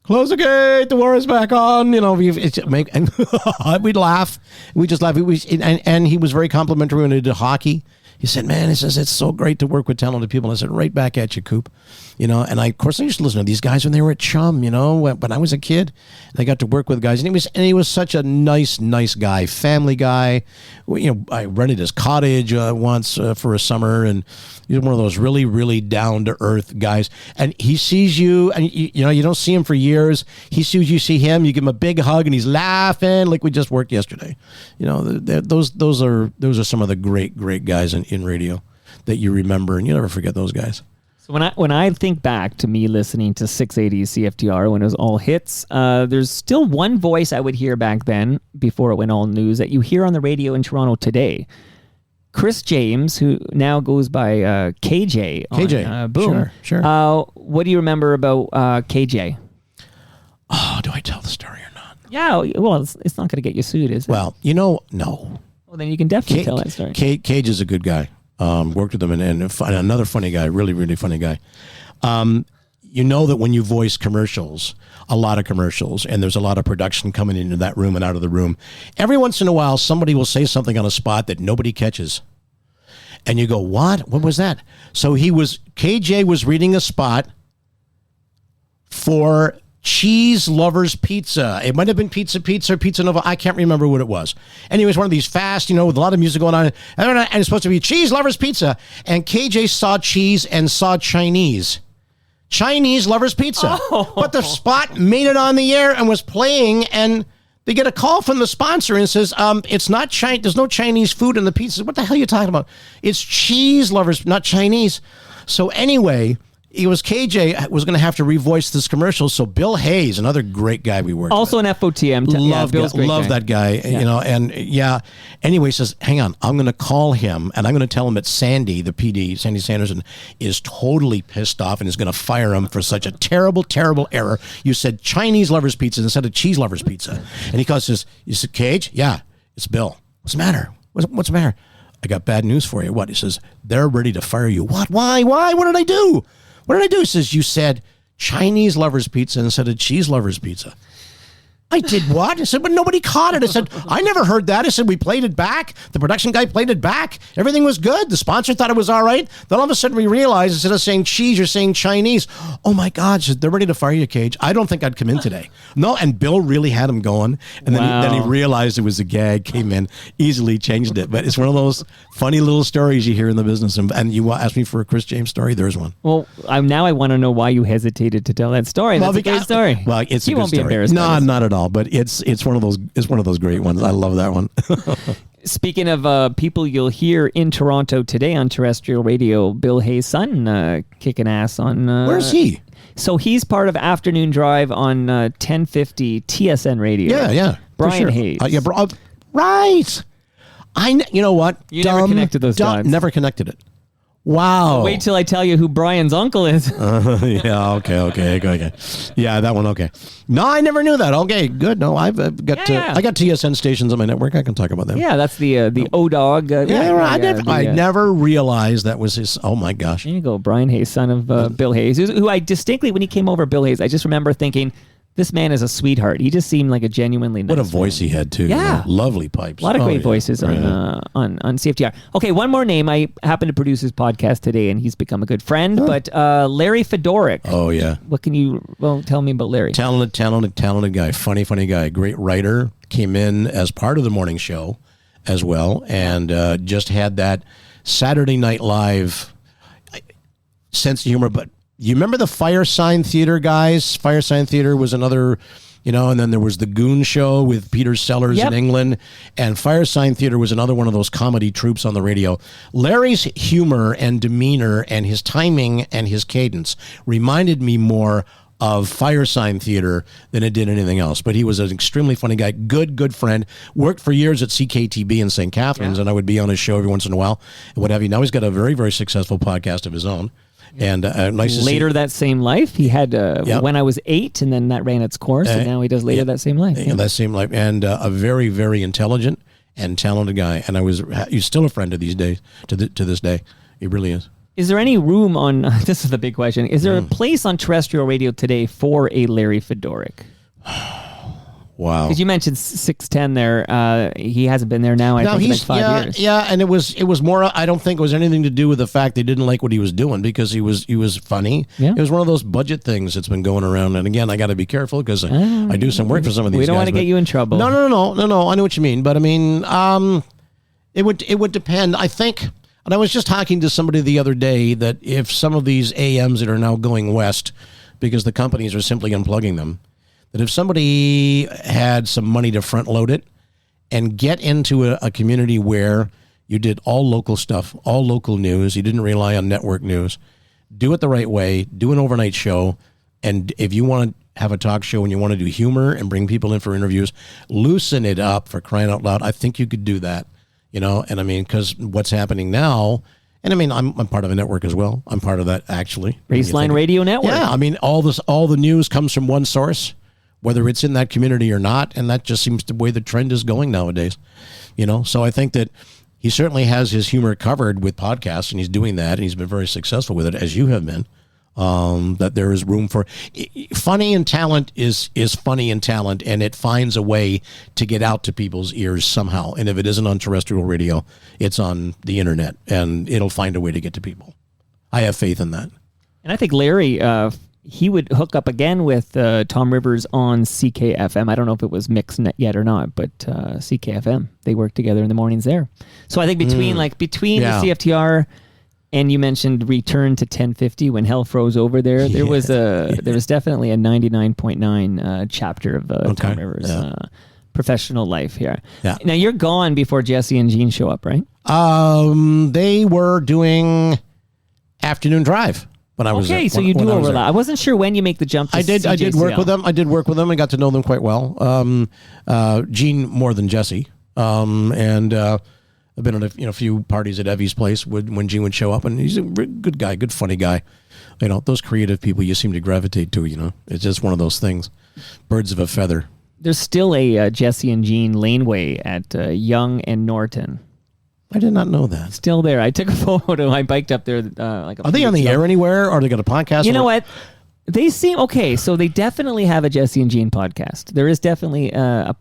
Close the gate, the war is back on. You know, and we'd laugh. We just laugh. And he was very complimentary when he did hockey. He said, man, it's so great to work with talented people. And I said, right back at you, Coop. You know, and of course, I used to listen to these guys when they were at Chum, you know, when I was a kid. I got to work with guys. And he was such a nice guy, family guy. You know, I rented his cottage once for a summer, and he's one of those really, really down-to-earth guys. And he sees you, and you know, you don't see him for years. He sees you, see him, you give him a big hug, and he's laughing like we just worked yesterday. You know, those are some of the great guys in radio that you remember, and you never forget those guys. So when I think back to me listening to 680 CFTR when it was all hits, there's still one voice I would hear back then before it went all news that you hear on the radio in Toronto today. Chris James, who now goes by KJ. On, Boom. Sure. What do you remember about KJ? Oh, do I tell the story or not? Yeah, well, it's not going to get you sued, is it? Well, you know, no. Well, then you can definitely tell that story. Cage is a good guy. Worked with him, and another funny guy, really, really funny guy. You know that when you voice commercials, a lot of commercials, and there's a lot of production coming into that room and out of the room, every once in a while, somebody will say something on a spot that nobody catches. And you go, what? What was that? So KJ was reading a spot for Cheese Lovers Pizza. It might have been Pizza or Pizza Nova. I can't remember what it was. Anyways, one of these fast, you know, with a lot of music going on. And it's supposed to be Cheese Lovers Pizza. And KJ saw cheese and saw Chinese. Chinese Lovers Pizza. Oh. But the spot made it on the air and was playing, and they get a call from the sponsor and says, it's not Chinese. There's no Chinese food in the pizza. What the hell are you talking about? It's Cheese Lovers, not Chinese. So anyway, it was KJ was going to have to revoice this commercial. So Bill Hayes, another great guy we worked also with. an FOTM. Love that guy. Yeah. You know, and yeah. Anyway, he says, hang on, I'm going to call him, and I'm going to tell him that Sandy, the PD, Sandy Sanderson, is totally pissed off and is going to fire him for such a terrible, terrible error. You said Chinese Lovers Pizza instead of Cheese Lovers Pizza. And he calls, says, you said, Cage? Yeah, it's Bill. What's the matter? What's the matter? I got bad news for you. What? He says, they're ready to fire you. What? Why? What did I do? What did I do? He says, you said Chinese Lovers Pizza instead of Cheese Lovers Pizza. I did what? I said, but nobody caught it. I said, I never heard that. I said, we played it back. The production guy played it back. Everything was good. The sponsor thought it was all right. Then all of a sudden we realized instead of saying cheese, you're saying Chinese. Oh my God, they're ready to fire you, Cage. I don't think I'd come in today. No, and Bill really had him going. And then he realized it was a gag, came in, easily changed it. But it's one of those funny little stories you hear in the business. And you asked me for a Chris James story. There's one. Well, now I want to know why you hesitated to tell that story. That's a great story. Well, it's a you good won't story. be embarrassed. No, not at all. But it's one of those great ones. I love that one. Speaking of people you'll hear in Toronto today on terrestrial radio, Bill Hayes' son kicking ass on. Where's he? So he's part of Afternoon Drive on 1050 TSN Radio. Yeah. Brian sure. Hayes. Right. You know what? You never connected those dots. Never connected it. Wow. Wait till I tell you who Brian's uncle is. Yeah, okay. Yeah, that one, okay. No, I never knew that. Okay, good. No, I got TSN stations on my network. I can talk about them. Yeah, that's the O-Dog. I never realized that was his. Oh, my gosh. There you go, Brian Hayes, son of Bill Hayes, who I distinctly, when he came over, Bill Hayes, I just remember thinking, this man is a sweetheart. He just seemed like a genuinely nice What a voice man. he had, too. Yeah. Lovely pipes. A lot of great voices on CFTR. Okay, one more name. I happen to produce his podcast today, and he's become a good friend. But Larry Fedoruk. Oh, yeah. What can you tell me about Larry? Talented guy. Funny guy. Great writer. Came in as part of the morning show as well, and just had that Saturday Night Live sense of humor. But you remember the Firesign Theater guys? Firesign Theater was another, and then there was the Goon Show with Peter Sellers in England. And Firesign Theater was another one of those comedy troupes on the radio. Larry's humor and demeanor and his timing and his cadence reminded me more of Firesign Theater than it did anything else. But he was an extremely funny guy, good friend, worked for years at CKTB in St. Catharines, and I would be on his show every once in a while and what have you. Now he's got a very, very successful podcast of his own. And nice to see. Later That Same Life, he had When I Was 8, and then that ran its course, and now he does Later That Same Life. That Same Life, and a very, very intelligent and talented guy. And he's still a friend to these days, to this day. He really is. Is there any room on, this is the big question, is there a place on terrestrial radio today for a Larry Fedoruk? Wow. Because you mentioned 610 there. He hasn't been there now, I think, for 5 years. Yeah, and it was more, I don't think it was anything to do with the fact they didn't like what he was doing, because he was funny. Yeah. It was one of those budget things that's been going around. And again, I got to be careful because I do some work for some of these guys. We don't want to get you in trouble. No. I know what you mean. But I mean, it would depend, I think. And I was just talking to somebody the other day that if some of these AMs that are now going west, because the companies are simply unplugging them, that if somebody had some money to front load it and get into a community where you did all local stuff, all local news, you didn't rely on network news, do it the right way, do an overnight show, and if you want to have a talk show and you want to do humor and bring people in for interviews, loosen it up, for crying out loud. I think you could do that, and I mean, because what's happening now, and I mean, I'm part of a network as well. I'm part of that, actually. Raceline Radio Network. Yeah, I mean, all the news comes from one source, whether it's in that community or not, and that just seems the way the trend is going nowadays. So I think that he certainly has his humor covered with podcasts, and he's doing that, and he's been very successful with it, as you have been. That there is room for funny, and talent is funny and talent, and it finds a way to get out to people's ears somehow. And if it isn't on terrestrial radio, it's on the internet, and it'll find a way to get to people. I have faith in that. And I think Larry, he would hook up again with Tom Rivers on CKFM. I don't know if it was mixed yet or not, but CKFM, they work together in the mornings there. So I think between the CFTR and you mentioned Return to 1050 when hell froze over there, there was definitely a 99.9 chapter of Tom Rivers' professional life here. Yeah. Now you're gone before Jesse and Gene show up, right? They were doing Afternoon Drive. When I was so you do overlap. I wasn't sure when you make the jump to I did work with them. I got to know them quite well. Gene more than Jesse. And I've been at a few parties at Evie's place when Gene would show up, and he's a good guy, good funny guy. Those creative people you seem to gravitate to. It's just one of those things. Birds of a feather. There's still a Jesse and Gene laneway at Yonge and Norton. I did not know that. Still there. I took a photo. I biked up there. Are they on the air anywhere, or they got a podcast? You know what? They seem okay. So they definitely have a Jesse and Gene podcast. There is definitely a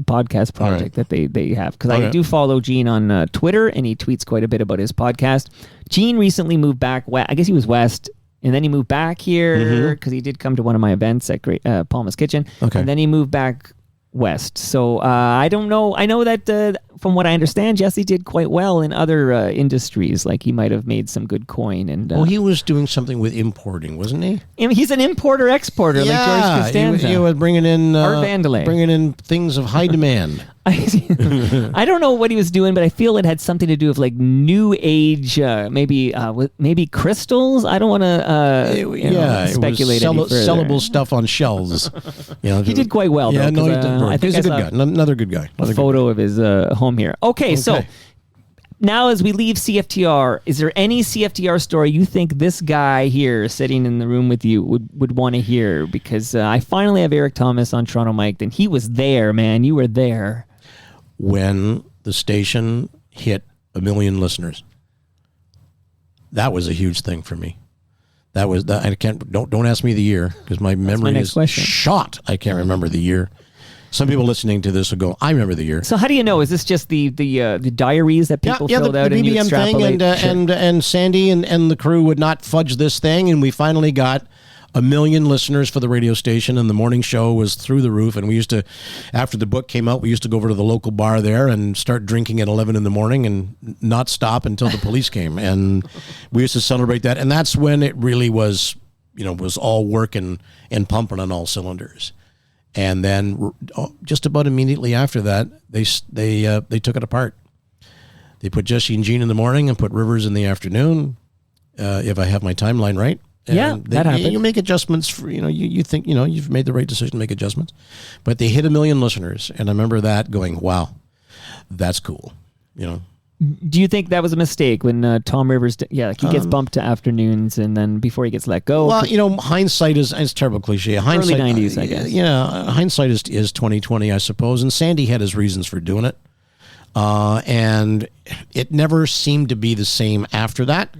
podcast project that they have, because I do follow Gene on Twitter, and he tweets quite a bit about his podcast. Gene recently moved back. I guess he was west, and then he moved back here because he did come to one of my events at Palma's Kitchen. Okay, and then he moved back west. So I don't know. I know that from what I understand, Jesse did quite well in other industries. Like he might have made some good coin. And he was doing something with importing, wasn't he? He's an importer-exporter, like George Costanza. He was bringing in Art Vandelay, bringing in things of high demand. I don't know what he was doing, but I feel it had something to do with like new age, maybe crystals. I don't want to speculate. It was sellable stuff on shelves. He did quite well. Yeah, though, he did. I think he's a good guy. Another good guy. A photo of his home here. Okay, so now as we leave CFTR, is there any CFTR story you think this guy here sitting in the room with you would want to hear? Because I finally have Erik Tomas on Toronto Mike, and he was there, man. You were there. When the station hit 1 million listeners, that was a huge thing for me. That was that. I can't. Don't ask me the year, because my memory is shot. I can't remember the year. Some people listening to this will go, I remember the year. So how do you know? Is this just the diaries that people filled out, the and you BBM extrapolate? thing, and Sandy and the crew would not fudge this thing, and we finally got 1 million listeners for the radio station, and the morning show was through the roof. And we used to, after the book came out, we used to go over to the local bar there and start drinking at 11 in the morning and not stop until the police came. And we used to celebrate that. And that's when it really was, was all working and pumping on all cylinders. And then just about immediately after that, they took it apart. They put Jesse and Gene in the morning and put Rivers in the afternoon, if I have my timeline right. And that happened. You make adjustments for, you think, you've made the right decision to make adjustments. But they hit 1 million listeners. And I remember that going, wow, that's cool. Do you think that was a mistake when Tom Rivers, he gets bumped to afternoons, and then before he gets let go? Well, hindsight is terrible cliche. Hindsight, early 90s, I guess. Hindsight is 20/20, I suppose. And Sandy had his reasons for doing it. And it never seemed to be the same after that.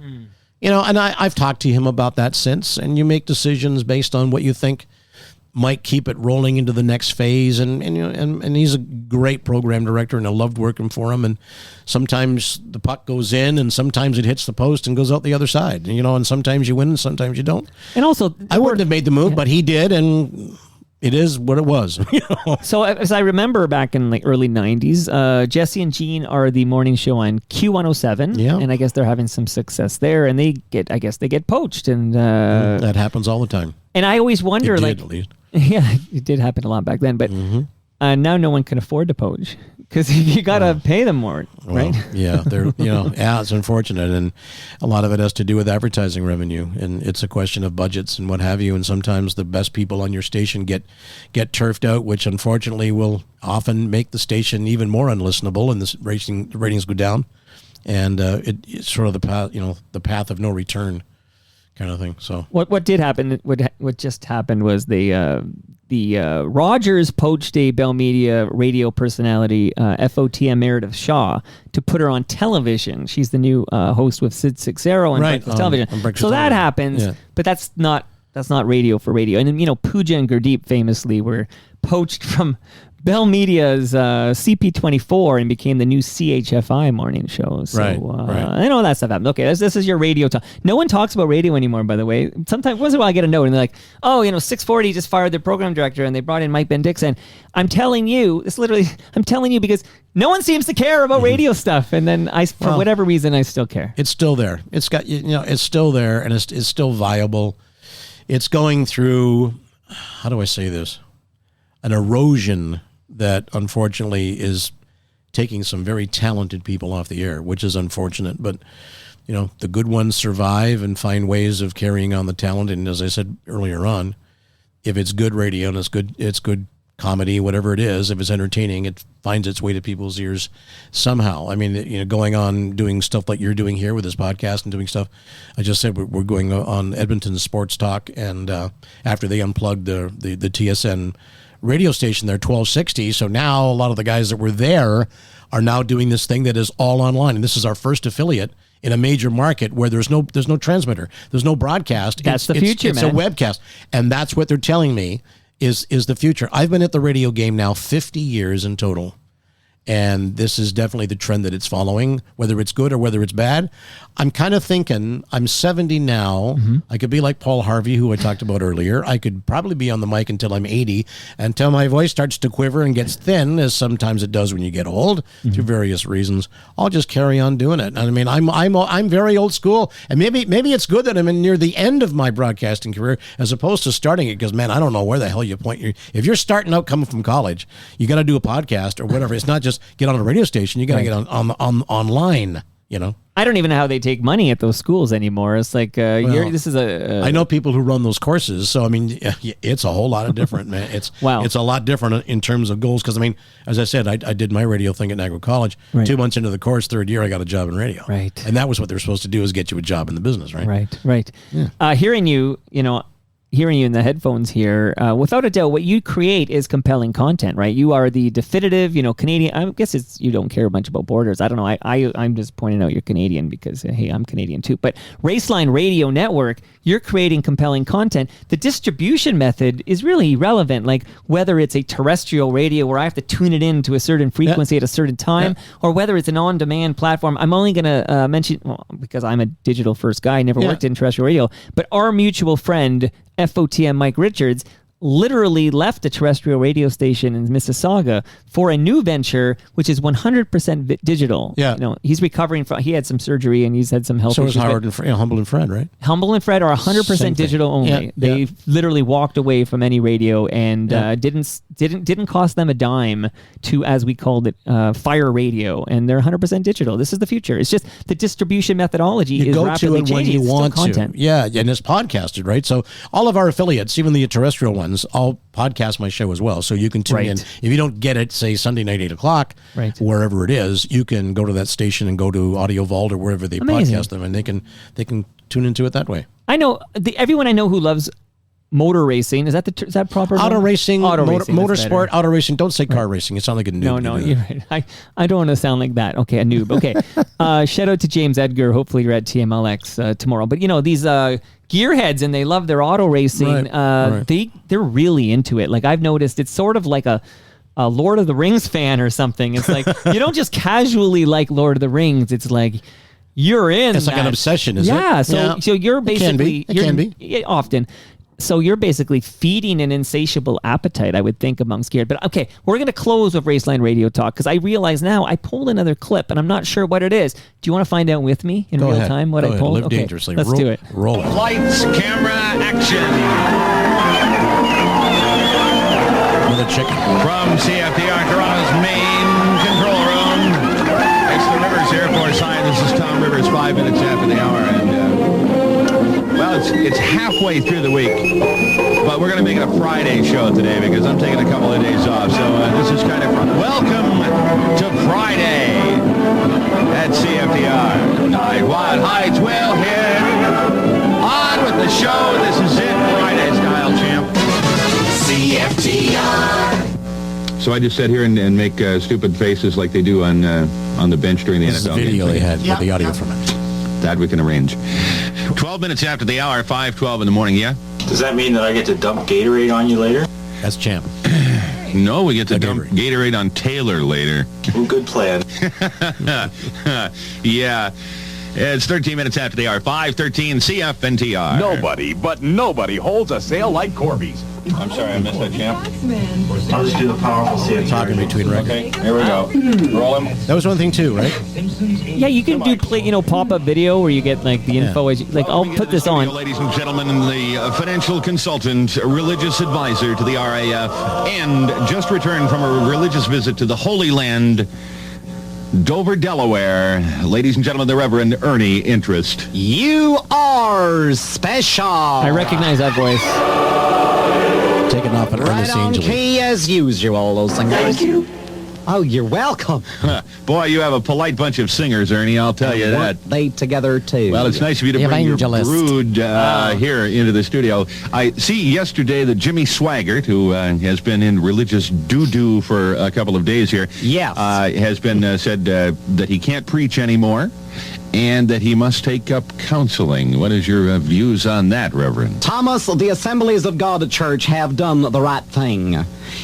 And I've talked to him about that since, and you make decisions based on what you think might keep it rolling into the next phase. And he's a great program director, and I loved working for him. And sometimes the puck goes in, and sometimes it hits the post and goes out the other side. And sometimes you win, and sometimes you don't. And also, I wouldn't have made the move, but he did, and it is what it was. So as I remember back in the early 90s, Jesse and Gene are the morning show on Q107. Yeah. And I guess they're having some success there, and they get poached. And that happens all the time. And I always wonder, at least. Yeah, it did happen a lot back then, but now no one can afford to poach, because you got to pay them more, right? Yeah, it's unfortunate, and a lot of it has to do with advertising revenue, and it's a question of budgets and what have you. And sometimes the best people on your station get turfed out, which unfortunately will often make the station even more unlistenable, and the ratings go down, and it's sort of the path of no return kind of thing. So what did happen? What just happened was the Rogers poached a Bell Media radio personality, FOTM Meredith Shaw, to put her on television. She's the new host with Sid Sixero on Breakfast Television. So that happens, but that's not radio for radio. And then, Pooja and Gurdeep famously were poached from Bell Media's CP24 and became the new CHFI morning show. So I know that stuff happened. Okay, this is your radio talk. No one talks about radio anymore, by the way. Sometimes, once in a while, I get a note and they're like, 640 just fired their program director and they brought in Mike Bendixen. I'm telling you because no one seems to care about radio stuff. And then for whatever reason, I still care. It's still there. It's got, it's still there, and it's still viable. It's going through, how do I say this? An erosion that unfortunately is taking some very talented people off the air, which is unfortunate. But, the good ones survive and find ways of carrying on the talent. And as I said earlier on, if it's good radio and it's good comedy, whatever it is, if it's entertaining, it finds its way to people's ears somehow. I mean, going on doing stuff like you're doing here with this podcast and doing stuff. I just said we're going on Edmonton Sports Talk, and after they unplugged the TSN radio station there, 1260. So now a lot of the guys that were there are now doing this thing that is all online. And this is our first affiliate in a major market where there's no transmitter, there's no broadcast. That's the future, it's man. a webcast, and that's what they're telling me is the future. I've been at the radio game now 50 years in total. And this is definitely the trend that it's following, whether it's good or whether it's bad. I'm kind of thinking, I'm 70 now. I could be like Paul Harvey, who I talked about earlier. I could probably be on the mic until I'm 80, until my voice starts to quiver and gets thin, as sometimes it does when you get old, through various reasons. I'll just carry on doing it. I mean, I'm very old school, and maybe it's good that I'm near the end of my broadcasting career as opposed to starting it, because, man, I don't know where the hell you point your... If you're starting out coming from college, you got to do a podcast or whatever. It's not just get on a radio station. You got to get on online, you know. I don't even know how they take money at those schools anymore. It's like this is a. I know people who run those courses, so I mean, it's a whole lot of different, man. It's It's a lot different in terms of goals. Because I mean, as I said, I did my radio thing at Niagara College. Right. 2 months into the course, third year, I got a job in radio. Right. And that was what they're supposed to do, is get you a job in the business, right? Right. Yeah. Hearing you in the headphones here, without a doubt, what you create is compelling content, right? You are the definitive, Canadian. I guess you don't care much about borders. I don't know. I'm just pointing out you're Canadian because, hey, I'm Canadian too. But Raceline Radio Network, you're creating compelling content. The distribution method is really irrelevant, like whether it's a terrestrial radio where I have to tune it in to a certain frequency at a certain time, or whether it's an on-demand platform. I'm only going to mention, because I'm a digital-first guy, never worked in terrestrial radio, but our mutual friend, FOTM Mike Richards, literally left a terrestrial radio station in Mississauga for a new venture, which is 100% digital. Yeah. He's recovering from, he had some surgery and he's had some health issues. So is Howard and Humble and Fred, right? Humble and Fred are 100% Same digital thing. only. Yeah, They literally walked away from any radio and didn't cost them a dime to, as we called it, fire radio. And they're 100% digital. This is the future. It's just the distribution methodology is rapidly changing. You go to it when you want content. to. Yeah, and it's podcasted, right? So all of our affiliates, even the terrestrial ones, all podcast my show as well. So you can tune in. If you don't get it, say Sunday night, 8 o'clock, wherever it is, you can go to that station and go to Audio Vault or wherever they podcast them, and they can tune into it that way. I know everyone I know who loves motor racing. Is that proper? Auto racing, racing, motorsport, auto racing. Don't say car racing. It sounds like a noob. No, you're right. I don't want to sound like that. Okay, a noob. Okay. Shout out to James Edgar. Hopefully you're at TMLX tomorrow. But these gearheads, and they love their auto racing. They're really into it. Like, I've noticed it's sort of like a Lord of the Rings fan or something. It's like you don't just casually like Lord of the Rings. It's like you're in. It's like an obsession, is it? Yeah. So you're basically it can be. Often. So you're basically feeding an insatiable appetite, I would think, amongst geared. But okay, we're going to close with Raceline Radio Talk because I realize now I pulled another clip and I'm not sure what it is. Do you want to find out with me in real time what I pulled? Live dangerously. Let's do it. Roll it. Lights, camera, action. With a chicken. From CFTR, Toronto's main control room. It's the Rivers Air Force High. This is Tom Rivers, 5 minutes after the hour. And, well, it's halfway through the week, but we're going to make it a Friday show today because I'm taking a couple of days off. So this is kind of welcome to Friday at CFTR. Night One Heights will hit. On with the show. This is it, Friday style, champ. CFTR. So I just sit here and make stupid faces like they do on the bench during the This is NFL the video game. they had with the audio from it. That we can arrange. 12 minutes after the hour, 5:12 in the morning, yeah? Does that mean that I get to dump Gatorade on you later? That's champ. No, we get to dump Gatorade on Taylor later. Ooh, good plan. Yeah. It's 13 minutes after the hour, 5:13 CFNTR. Nobody holds a sale like Corby's. I'm sorry, I missed that, champ. I'll just do the powerful CFTR. Talking between records. Okay, here we go. Roll him. That was one thing too, right? Yeah, you can do pop-up video where you get like the info as I'll put this on. Ladies and gentlemen, the financial consultant, religious advisor to the RAF, and just returned from a religious visit to the Holy Land, Dover, Delaware. Ladies and gentlemen, the Reverend Ernie Interest. You are special. I recognize that voice. Taking off an Right earnest on angel. key as usual, those things. Thank you. Oh, you're welcome. Boy, you have a polite bunch of singers, Ernie, I'll tell you that. They together, too. Well, it's nice of you to bring your Evangelist. brood here into the studio. I see yesterday that Jimmy Swaggart, who has been in religious doo-doo for a couple of days here, Yes. has been said that he can't preach anymore. and that he must take up counseling. What is your views on that, Reverend? Thomas, the Assemblies of God Church have done the right thing.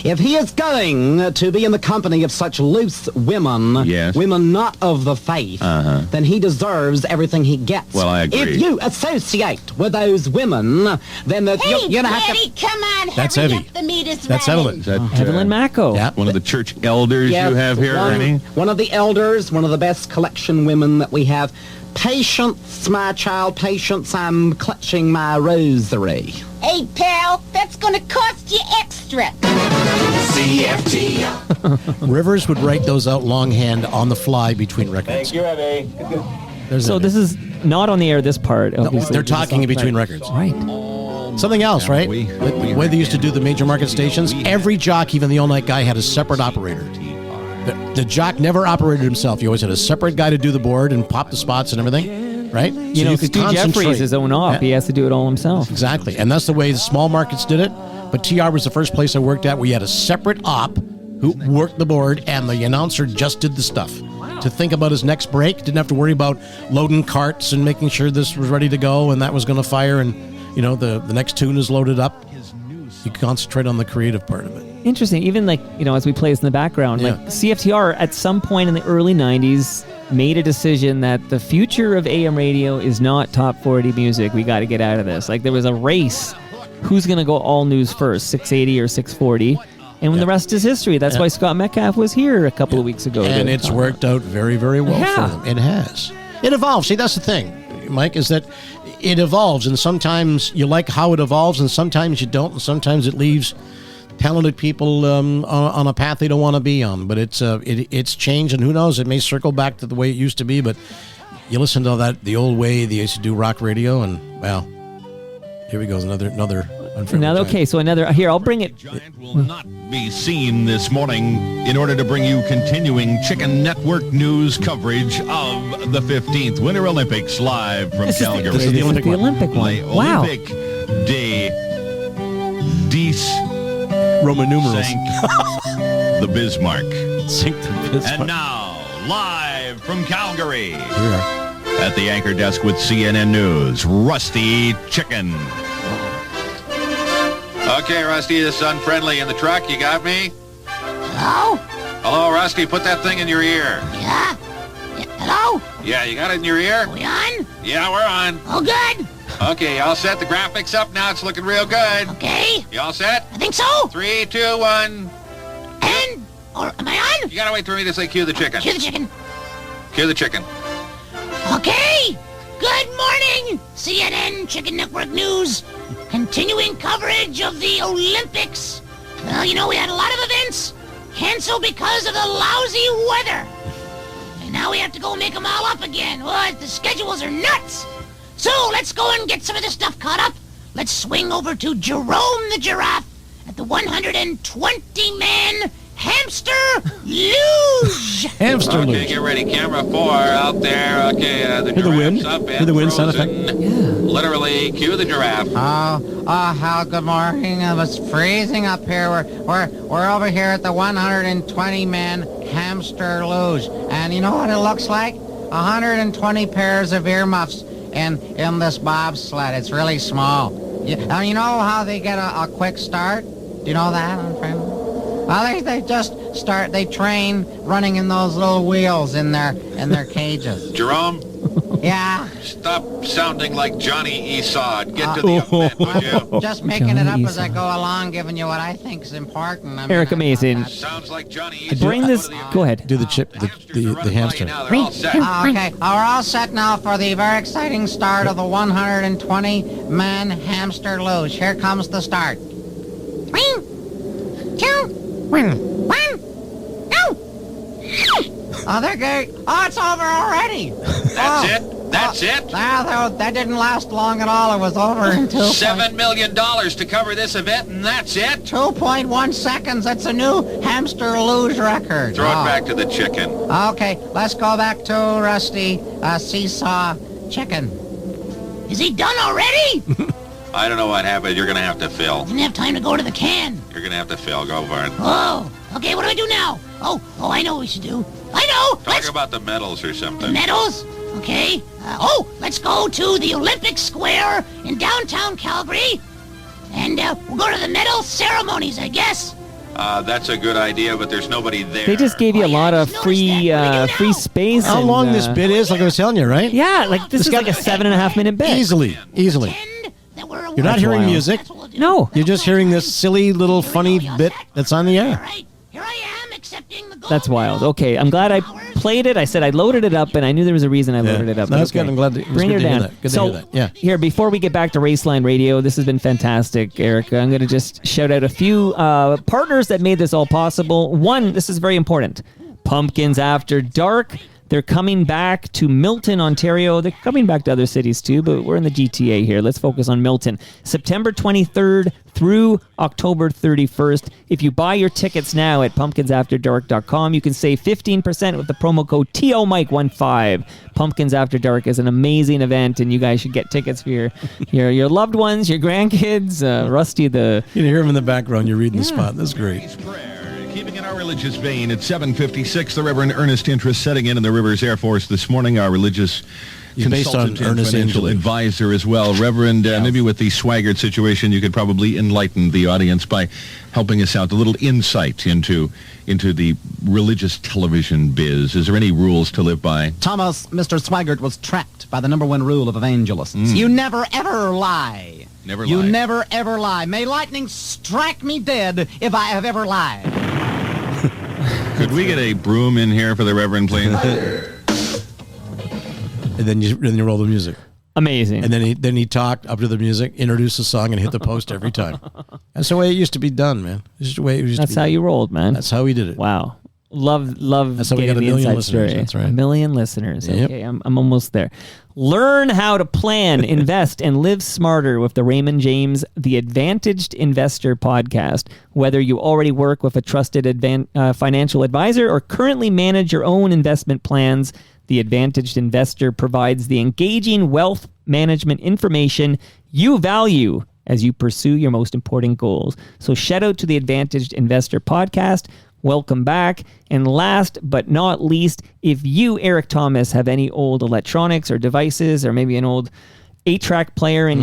If he is going to be in the company of such loose women, Yes. women not of the faith, then he deserves everything he gets. Well, I agree. If you associate with those women, then you're going to have Daddy, to... come on, That's hurry heavy. up, the meat is That's running. Evelyn. Is that Evelyn Macco. Yeah. one of the church elders you have here, Ernie? One of the elders, one of the best collection women that we have. Patience, my child, patience, I'm clutching my rosary. Hey, pal, that's gonna cost you extra. CFTR. Rivers would write those out longhand on the fly between records. you, Eddie. There's So Eddie. this is not on the air, this part. No, Obviously. they're This is talking in off between track. records. Right. Something else, right? we The way they used to do the major market stations, every jock, even the all-night guy, had a separate operator. The jock never operated himself. You always had a separate guy to do the board and pop the spots and everything, right? You know, Stu Jeffrey is his own op. Yeah. He has to do it all himself. Exactly. And that's the way the small markets did it. But TR was the first place I worked at. We had a separate op who worked the board, and the announcer just did the stuff. To think about his next break, didn't have to worry about loading carts and making sure this was ready to go and that was going to fire and, you know, the next tune is loaded up. You concentrate on the creative part of it. Interesting. Even like, you know, as we play this in the background, Yeah. like CFTR at some point in the early 90s made a decision that the future of AM radio is not top 40 music. We got to get out of this. Like there was a race. Who's going to go all news first, 680 or 640? And when the rest is history. That's why Scott Metcalf was here a couple of weeks ago. And to it's talk worked out very, very well Yeah. for them. It has. It evolves. See, that's the thing, Mike, is that it evolves. And sometimes you like how it evolves, and sometimes you don't. And sometimes it leaves talented people on a path they don't want to be on. But it's changed, and who knows? It may circle back to the way it used to be. But you listen to the old way they used to do rock radio, and, well, here we go. Another unfair Now, giant. okay, so another. Here, I'll bring it. Giant will not be seen this morning in order to bring you continuing Chicken Network news coverage of the 15th Winter Olympics live from Calgary. this is the Olympic one. Olympic one. The Wow. Olympic Day Dies Roman numerals. sank the Bismarck. Sink the Bismarck. And now, live from Calgary, Here we are. at the anchor desk with CNN News, Rusty Chicken. Okay, Rusty, this is Unfriendly in the truck. You got me? Hello? Hello, Rusty. Put that thing in your ear. Yeah? Hello? Yeah, you got it in your ear? We on? Yeah, we're on. Oh, good. Okay, all set. The graphics up now. It's looking real good. Okay. You all set? I think so. 3, 2, 1. Or am I on? You gotta wait for me to say cue the chicken. Cue the chicken. Cue the chicken. Okay. Good morning, CNN Chicken Network News. Continuing coverage of the Olympics. Well, you know, we had a lot of events canceled because of the lousy weather. And now we have to go make them all up again. Well, the schedules are nuts. So let's go and get some of this stuff caught up. Let's swing over to Jerome the Giraffe at the 120-man Hamster Luge. Hamster Okay, luge. get ready. Camera 4 out there. Okay, the Hear the wind? giraffe's up Hear and the wind sound frozen. Literally, cue the giraffe. How good morning. It was freezing up here. We're over here at the 120-man Hamster Luge. And you know what it looks like? 120 pairs of earmuffs in this bobsled. It's really small. And you know how they get a quick start? Do you know that, friend? Well, they just start, they train running in those little wheels in their cages. Jerome, Yeah. stop sounding like Johnny Esau. Get to the event, would you? Just making it up Johnny as I Esau. go along, giving you what I think is important. I mean, Eric, amazing. Sounds like Johnny Esau. Bring this. Go ahead. Do the chip, the hamster. Now, they're all set. Okay, we're all set now for the very exciting start of the 120-man Hamster Luge. Here comes the start. 3, 2, 1, go! Oh, they're good. Oh, it's over already. That's it? That's it? That didn't last long at all. It was over in $7 million to cover this event, and that's it? 2.1 seconds. That's a new Hamster Luge record. Throw it Oh. back to the chicken. Okay, let's go back to Rusty Seesaw Chicken. Is he done already? I don't know what happened. You're going to have to fill. Didn't have time to go to the can. You're going to have to fill. Go for it. Oh, okay, what do I do now? Oh, I know what we should do. I know! Talk about the medals or The something. medals? Okay? Let's go to the Olympic Square in downtown Calgary. And we'll go to the medal ceremonies, I guess. That's a good idea, but there's nobody there. They just gave you a lot of free space. How and, long this bit is, like I was telling you, right? Yeah, like this is like a 7.5 minute bit. Easily. You're not hearing wild. music. No. You're just hearing this silly little funny bit that's on the air. Here I am accepting the gold That's wild. medal. Okay, I'm glad I played it. I said I loaded it up, and I knew there was a reason I loaded it up. No, that's Okay. good. I'm glad it was Bring good her to hear down. that. Good to So, hear that. Yeah. here, before we get back to Raceline Radio, this has been fantastic, Erica. I'm going to just shout out a few partners that made this all possible. One, this is very important. Pumpkins After Dark. They're coming back to Milton, Ontario. They're coming back to other cities too, but we're in the GTA here. Let's focus on Milton. September 23rd through October 31st. If you buy your tickets now at pumpkinsafterdark.com, you can save 15% with the promo code TOMIC15. Pumpkins After Dark is an amazing event, and you guys should get tickets for your loved ones, your grandkids. Rusty the... You can hear him in the background. You're reading the spot. That's great. Keeping in our religious vein, at 7:56, the Reverend Ernest Interest setting in the Rivers Air Force this morning, our religious He's based on consultant and Ernest financial Angeli. advisor as well. Reverend, maybe with the Swaggart situation, you could probably enlighten the audience by helping us out, a little insight into the religious television biz. Is there any rules to live by? Thomas, Mr. Swaggart was trapped by the number one rule of evangelists. You never, ever lie. Never You lie. never, ever lie. May lightning strike me dead if I have ever lied. Could we get a broom in here for the Reverend, please? And then you roll the music. Amazing. And then he talked up to the music, introduced the song, and hit the post every time. That's the way it used to be done, man. This is the way it used That's to be how done. you rolled, man. That's how we did it. Wow. Love That's how we getting got a the million inside listeners. story. That's right. 1 million listeners. Yep. Okay, I'm almost there. Learn how to plan, invest, and live smarter with the Raymond James The Advantaged Investor podcast. Whether you already work with a trusted financial advisor or currently manage your own investment plans, The Advantaged Investor provides the engaging wealth management information you value as you pursue your most important goals. So shout out to the Advantaged Investor podcast. Welcome back. And last but not least, if you, Erik Tomas, have any old electronics or devices, or maybe an old 8-track player in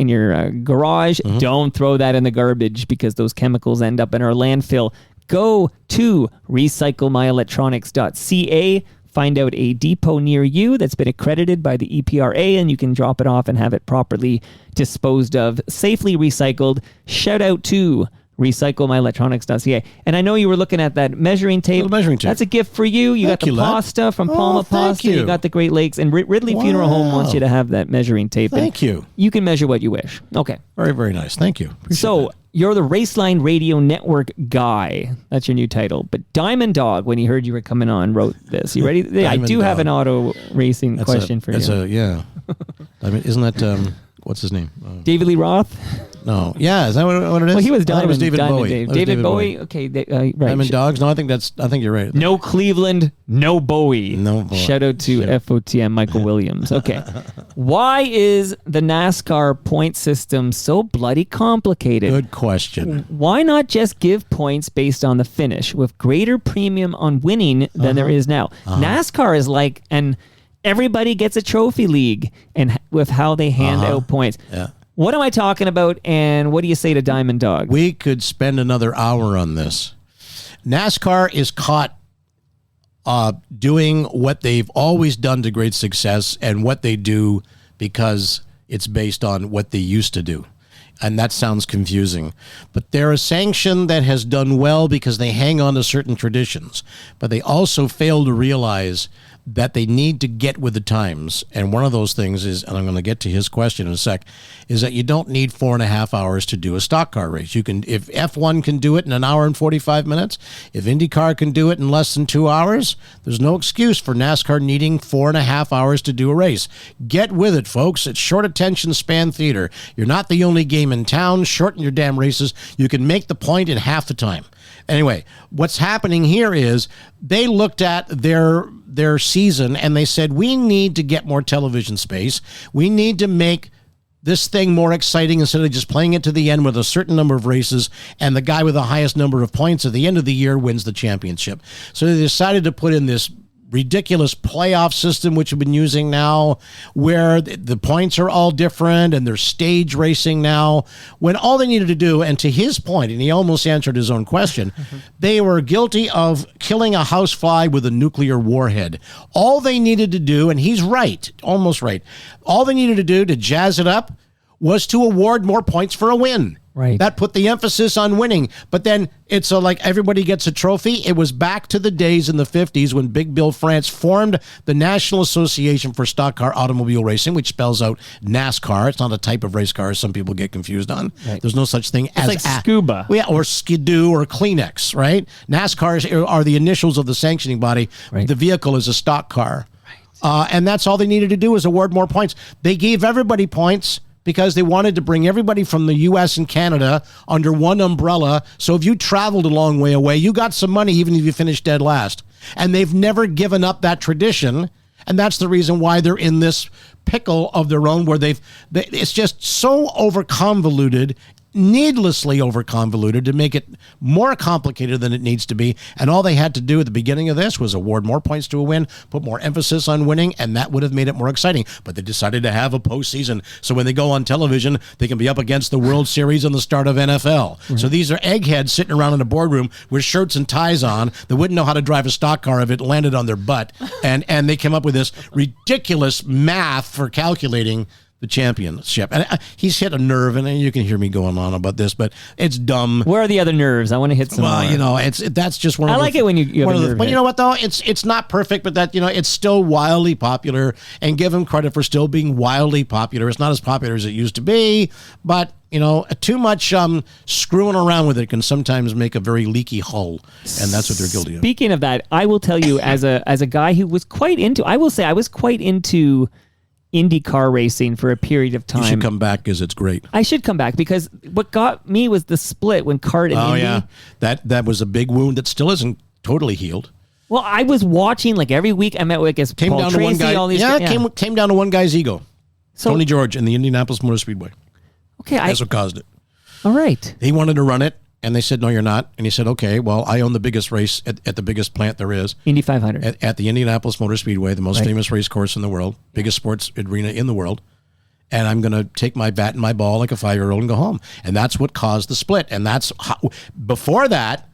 your garage, don't throw that in the garbage, because those chemicals end up in our landfill. Go to recyclemyelectronics.ca. Find out a depot near you that's been accredited by the EPRA, and you can drop it off and have it properly disposed of, safely recycled. Shout out to recyclemyelectronics.ca. And I know you were looking at that measuring tape. Little measuring tape. That's a gift for you. You Thank got the you, lad. pasta from Palma thank Pasta. You you. got the Great Lakes. And Ridley Funeral Home wants Wow. you to have that measuring tape. And Thank you. You can measure what you wish. Okay. Very, very nice. Thank you. Appreciate So that. you're the Raceline Radio Network guy. That's your new title. But Diamond Dog, when he heard you were coming on, wrote this. You ready? I Diamond do have Dog. an auto racing That's question for you. yeah. I mean, isn't that what's his name? David Lee Roth? No. Yeah, is that what it is? Well, he was I thought Diamond. it was David Diamond Bowie. Dave. That was David Bowie. Okay, right. Diamond Dogs? No, I think you're right. No Cleveland, no Bowie. No Bowie. Shout out to FOTM Michael Williams. Okay. Why is the NASCAR point system so bloody complicated? Good question. Why not just give points based on the finish, with greater premium on winning than there is now? NASCAR is like everybody gets a trophy league, and with how they hand out points. Yeah. What am I talking about, and what do you say to Diamond Dog? We could spend another hour on this. NASCAR is caught doing what they've always done to great success, and what they do because it's based on what they used to do. And that sounds confusing. But they're a sanction that has done well because they hang on to certain traditions. But they also fail to realize that they need to get with the times. And one of those things is, and I'm going to get to his question in a sec, is that you don't need 4.5 hours to do a stock car race. You can, if F1 can do it in 1 hour and 45 minutes, if IndyCar can do it in less than 2 hours, there's no excuse for NASCAR needing 4.5 hours to do a race. Get with it, folks. It's short attention span theater. You're not the only game in town. Shorten your damn races. You can make the point in half the time. Anyway, what's happening here is they looked at their season and they said, we need to get more television space. We need to make this thing more exciting instead of just playing it to the end with a certain number of races, and the guy with the highest number of points at the end of the year wins the championship. So they decided to put in this ridiculous playoff system, which we've been using now, where the points are all different and they're stage racing now, when all they needed to do, and to his point, and he almost answered his own question, they were guilty of killing a housefly with a nuclear warhead. All they needed to do, and he's right, almost right, all they needed to do to jazz it up was to award more points for a win. Right. That put the emphasis on winning. But then it's like everybody gets a trophy. It was back to the days in the 50s when Big Bill France formed the National Association for Stock Car Automobile Racing, which spells out NASCAR. It's not a type of race car some people get confused on. Right. There's no such thing as like scuba. Yeah, or Skidoo or Kleenex, right? NASCAR are the initials of the sanctioning body. Right. The vehicle is a stock car. And that's all they needed to do is award more points. They gave everybody points because they wanted to bring everybody from the U.S. and Canada under one umbrella. So if you traveled a long way away, you got some money even if you finished dead last. And they've never given up that tradition. And that's the reason why they're in this pickle of their own where it's just so over-convoluted, needlessly over-convoluted to make it more complicated than it needs to be. And all they had to do at the beginning of this was award more points to a win, put more emphasis on winning, and that would have made it more exciting. But they decided to have a postseason. So when they go on television, they can be up against the World Series and the start of NFL. Mm-hmm. So these are eggheads sitting around in a boardroom with shirts and ties on that wouldn't know how to drive a stock car if it landed on their butt. And they came up with this ridiculous math for calculating the championship. And he's hit a nerve, and you can hear me going on about this, but it's dumb. Where are the other nerves? I want to hit some more. You know, that's just one of I the... like it when you have a nerve But hit. you know what, though? It's not perfect, but that, it's still wildly popular, and give him credit for still being wildly popular. It's not as popular as it used to be, but... too much screwing around with it can sometimes make a very leaky hull, and that's what they're guilty of. Speaking of that, I will tell you, as a guy who was quite into, I will say I was quite into IndyCar racing for a period of time. You should come back because it's great. I should come back because what got me was the split when CART and Indy. Oh yeah, that was a big wound that still isn't totally healed. Well, I was watching like every week. I met with Paul Tracy, all these. Came down to one guy's ego. Tony George in the Indianapolis Motor Speedway. Okay, that's what caused it. All right. He wanted to run it, and they said, no, you're not. And he said, okay, well, I own the biggest race at the biggest plant there is. Indy 500. At the Indianapolis Motor Speedway, the most famous race course in the world, biggest sports arena in the world. And I'm going to take my bat and my ball like a 5-year-old and go home. And that's what caused the split. And that's how, before that,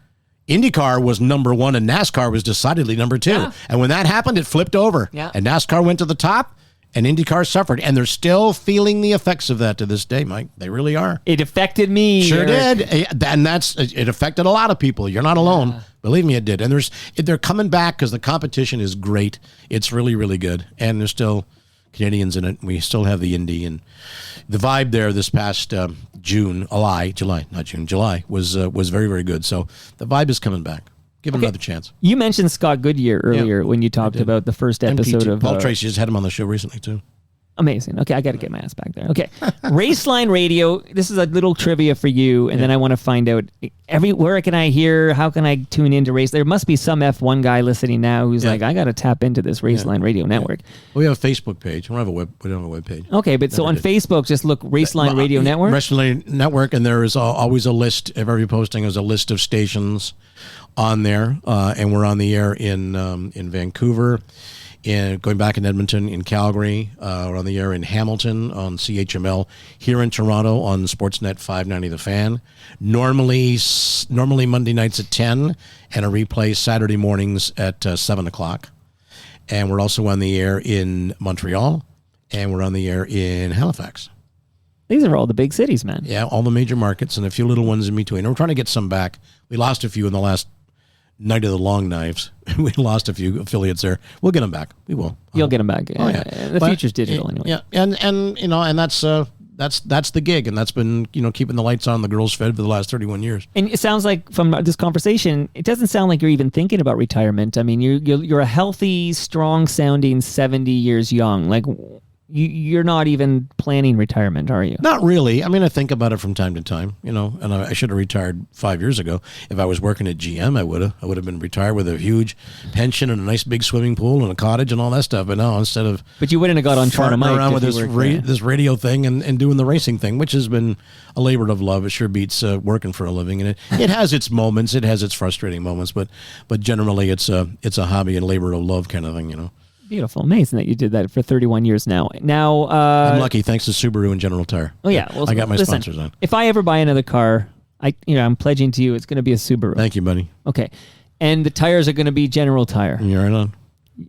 IndyCar was number one and NASCAR was decidedly number two. Yeah. And when that happened, it flipped over. Yeah. And NASCAR went to the top. And IndyCar suffered, and they're still feeling the effects of that to this day, Mike. They really are. It affected me. Sure did, and it affected a lot of people. You're not alone. Yeah. Believe me, it did. And they're coming back because the competition is great. It's really, really good, and there's still Canadians in it. We still have the Indy, and the vibe there this past July was very, very good. So the vibe is coming back. Give him another chance. You mentioned Scott Goodyear earlier when you talked about the first episode of... Paul Tracy just had him on the show recently, too. Amazing. Okay, I got to get my ass back there. Okay. Raceline Radio, this is a little trivia for you, and then I want to find out where can I hear, how can I tune into Race? There must be some F1 guy listening now who's like, I got to tap into this Raceline Radio network. Well, we have a Facebook page. We don't have a web page. Okay, but so on Facebook, just look Raceline Radio Network? Raceline Network, and there is always a list of every posting is a list of stations on there, and we're on the air in Vancouver, going back in Edmonton, in Calgary. We're on the air in Hamilton on CHML, here in Toronto on Sportsnet 590 The Fan. Normally Monday nights at 10, and a replay Saturday mornings at 7 o'clock. And we're also on the air in Montreal, and we're on the air in Halifax. These are all the big cities, man. Yeah, all the major markets and a few little ones in between. And we're trying to get some back. We lost a few in the last night of the long knives. We lost a few affiliates there. We'll get them back. We will. You'll get them back. Oh yeah. The future's digital anyway. Yeah, and that's the gig, and that's been keeping the lights on, the girls fed for the last 31 years. And it sounds like from this conversation, it doesn't sound like you're even thinking about retirement. I mean, you're a healthy, strong sounding 70 years young. Like you're not even planning retirement, are you? Not really. I mean, I think about it from time to time, and I should have retired 5 years ago. If I was working at GM, I would have been retired with a huge pension and a nice big swimming pool and a cottage and all that stuff. But no, instead of But you wouldn't have got on Toronto Mike around if with you this worked this radio thing and doing the racing thing, which has been a labor of love. It sure beats working for a living, and it has its moments. It has its frustrating moments, but generally it's a hobby and labor of love kind of thing, Beautiful. Amazing that you did that for 31 years now. Now, I'm lucky, thanks to Subaru and General Tire. Oh, yeah. Well, I got my listen, sponsors on. If I ever buy another car, I'm pledging to you it's going to be a Subaru. Thank you, buddy. Okay. And the tires are going to be General Tire. You're right on.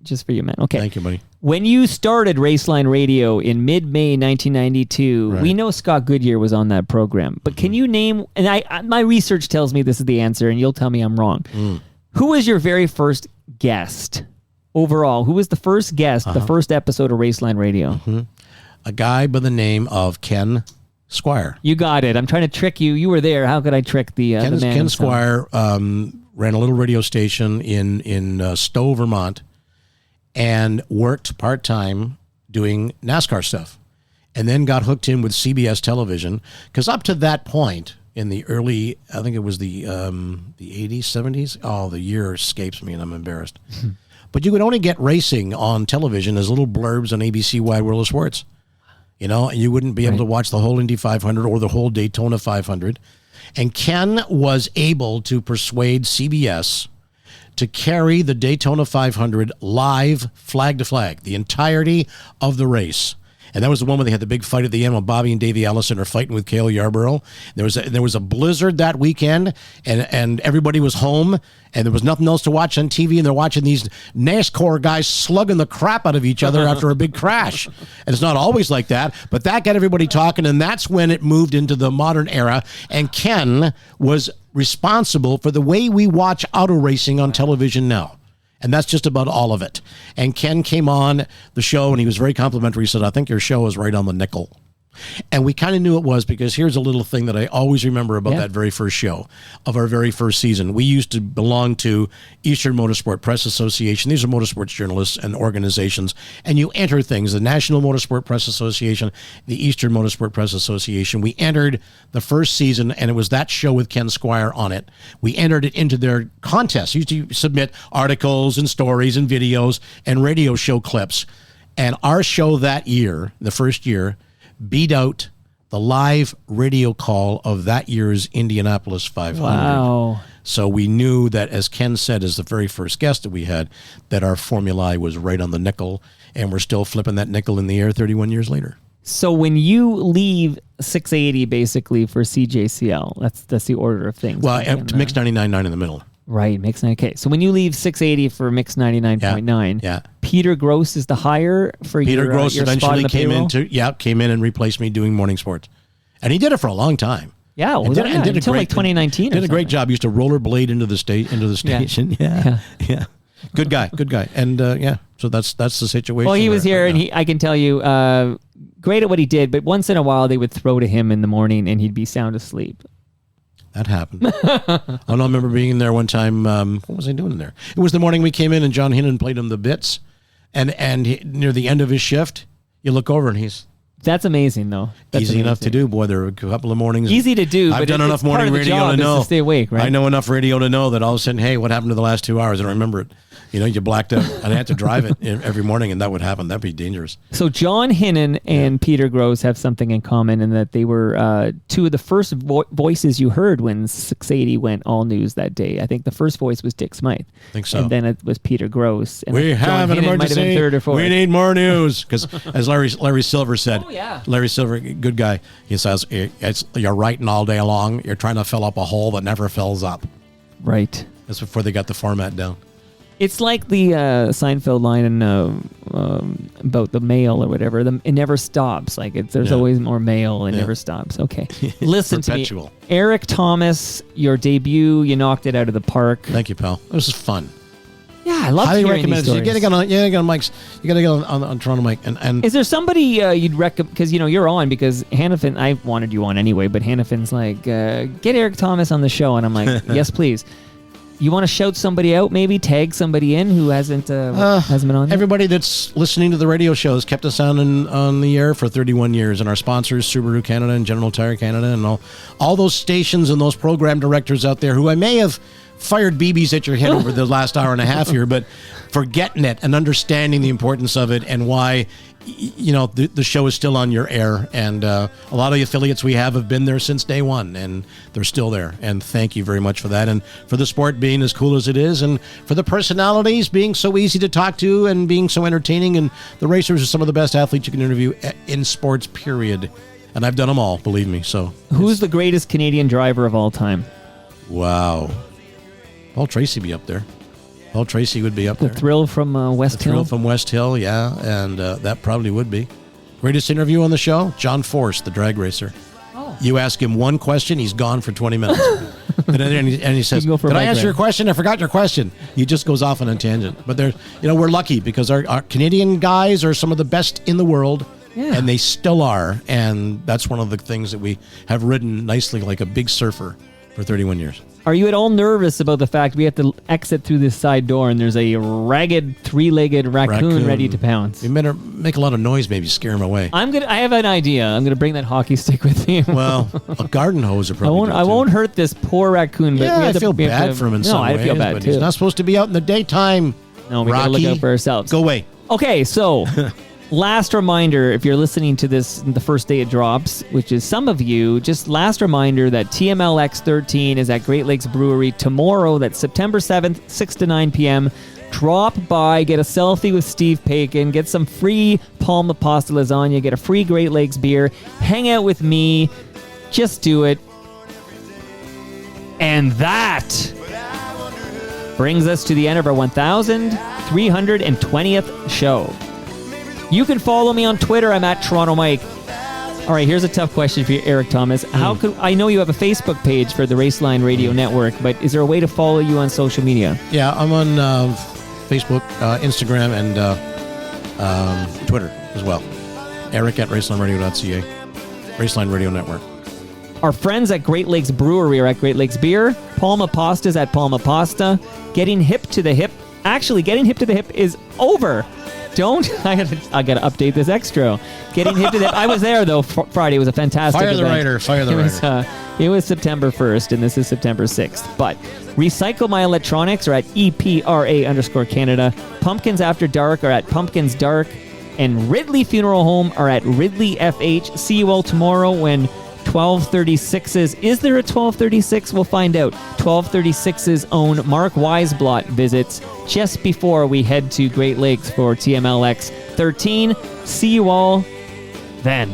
Just for you, man. Okay. Thank you, buddy. When you started Raceline Radio in mid-May 1992, Right. we know Scott Goodyear was on that program. But can you name, and my research tells me this is the answer, and you'll tell me I'm wrong. Who was your very first guest overall? Who was the first guest, the first episode of Raceline Radio? A guy by the name of Ken Squire. You got it. I'm trying to trick you. You were there. How could I trick the man Ken himself? Squire ran a little radio station in Stowe, Vermont, and worked part-time doing NASCAR stuff, and then got hooked in with CBS television, because up to that point in the early, I think it was the 80s, 70s. Oh, the year escapes me and I'm embarrassed. But you could only get racing on television as little blurbs on ABC Wide World of Sports. And you wouldn't be able to watch the whole Indy 500 or the whole Daytona 500. And Ken was able to persuade CBS to carry the Daytona 500 live, flag to flag, the entirety of the race. And that was the one where they had the big fight at the end when Bobby and Davey Allison are fighting with Cale Yarborough. There was a blizzard that weekend, and everybody was home, and there was nothing else to watch on TV, and they're watching these NASCAR guys slugging the crap out of each other after a big crash. And it's not always like that, but that got everybody talking, and that's when it moved into the modern era. And Ken was responsible for the way we watch auto racing on television now. And that's just about all of it. And Ken came on the show, and he was very complimentary. He said, I think your show is right on the nickel. And we kind of knew it was, because here's a little thing that I always remember about that very first show of our very first season. We used to belong to Eastern Motorsport Press Association. These are motorsports journalists and organizations. And you enter things, the National Motorsport Press Association, the Eastern Motorsport Press Association. We entered the first season, and it was that show with Ken Squire on it. We entered it into their contest. You used to submit articles and stories and videos and radio show clips. And our show that year, the first year, beat out the live radio call of that year's Indianapolis 500. Wow. So we knew that, as Ken said, as the very first guest that we had, that our formulae was right on the nickel, and we're still flipping that nickel in the air 31 years later. So when you leave 680 basically for CJCL, that's the order of things. Well, to Mix 99.9 in the middle. Right, Mix 9. Okay, so when you leave 680 for Mix 99.9, Yeah. Peter Gross is the hire for Peter Gross your spot eventually in the payroll? came in and replaced me doing morning sports. And he did it for a long time. Yeah, well, did a until great, like 2019 Did a great job. He used to rollerblade into the station. Yeah. Good guy. And so that's the situation. Well, he was here, right and I can tell you, great at what he did, but once in a while they would throw to him in the morning and he'd be sound asleep. That happened. I remember being in there one time. What was I doing in there? It was the morning we came in, and John Hinnon played him the bits. And near the end of his shift, you look over and he's... That's amazing, though. That's easy enough to do. Boy, there are a couple of mornings. Easy to do, I've but done enough morning radio to know. To stay awake, right? I know enough radio to know that all of a sudden, hey, what happened to the last 2 hours? I don't remember it. You blacked out. And I had to drive it every morning, and that would happen. That'd be dangerous. So John Hinnon and Peter Gross have something in common in that they were two of the first voices you heard when 680 went all news that day. I think the first voice was Dick Smythe. I think so. And then it was Peter Gross. And we have an emergency. Third or fourth. We need more news. Because as Larry Silver said, Larry Silver, good guy, he says, you're writing all day long. You're trying to fill up a hole that never fills up. Right. That's before they got the format down. It's like the Seinfeld line about the mail or whatever. It never stops. Like there's always more mail. It never stops. Okay. Listen to me. Erik Tomas, your debut, you knocked it out of the park. Thank you, pal. This is fun. Yeah, I love hearing these stories. You gotta get on mics. You gotta get on Toronto mic. And is there somebody you'd recommend? Because you're on because Hannafin. I wanted you on anyway, but Hannafin's like, get Erik Tomas on the show, and I'm like, yes, please. You want to shout somebody out, maybe tag somebody in who hasn't been on? Everybody that's listening to the radio show has kept us on the air for 31 years, and our sponsors, Subaru Canada and General Tire Canada, and all those stations and those program directors out there who I may have fired BBs at your head over the last hour and a half here, but for getting it and understanding the importance of it and why the show is still on your air, and a lot of the affiliates we have been there since day one, and they're still there, and thank you very much for that, and for the sport being as cool as it is, and for the personalities being so easy to talk to and being so entertaining, and the racers are some of the best athletes you can interview in sports, period, and I've done them all, believe me. So who's the greatest Canadian driver of all time? Wow, Paul Tracy be up there. Paul Tracy would be up there. The Thrill from West Hill? The Thrill from West Hill, yeah, and that probably would be. Greatest interview on the show? John Force, the drag racer. Oh. You ask him one question, he's gone for 20 minutes. and he says, did I answer your question? I forgot your question. He just goes off on a tangent. But we're lucky because our Canadian guys are some of the best in the world, and they still are, and that's one of the things that we have ridden nicely like a big surfer for 31 years. Are you at all nervous about the fact we have to exit through this side door and there's a ragged, three-legged raccoon ready to pounce? You better make a lot of noise, maybe scare him away. I have an idea. I'm gonna bring that hockey stick with me. Well, a garden hose would probably I won't hurt this poor raccoon. But I feel bad for him in some ways. I feel bad too. He's not supposed to be out in the daytime. No, we gotta look out for ourselves. Go away. Okay, so last reminder, if you're listening to this the first day it drops, which is some of you, just last reminder that TMLX 13 is at Great Lakes Brewery tomorrow. That's September 7th, 6 to 9 p.m. Drop by, get a selfie with Steve Paikin, get some free Palma Pasta lasagna, get a free Great Lakes beer, hang out with me. Just do it. And that brings us to the end of our 1,320th show. You can follow me on Twitter. I'm at Toronto Mike. All right, here's a tough question for you, Erik Tomas. How could I know you have a Facebook page for the Raceline Radio Network, but is there a way to follow you on social media? Yeah, I'm on Facebook, Instagram, and Twitter as well. Erik at RacelineRadio.ca. Raceline Radio Network. Our friends at Great Lakes Brewery are at Great Lakes Beer. Palma Pasta is at Palma Pasta. Getting hip to the hip is over. I gotta update this extra. Getting hip to the hip. I was there though Friday. It was a fantastic event. Fire the writer. It was September 1st and this is September 6th. But Recycle My Electronics are at EPRA_Canada. Pumpkins After Dark are at Pumpkins Dark. And Ridley Funeral Home are at Ridley FH. See you all tomorrow when 1236's. Is there a 1236? We'll find out. 1236's own Mark Weisblot visits just before we head to Great Lakes for TMLX 13. See you all then.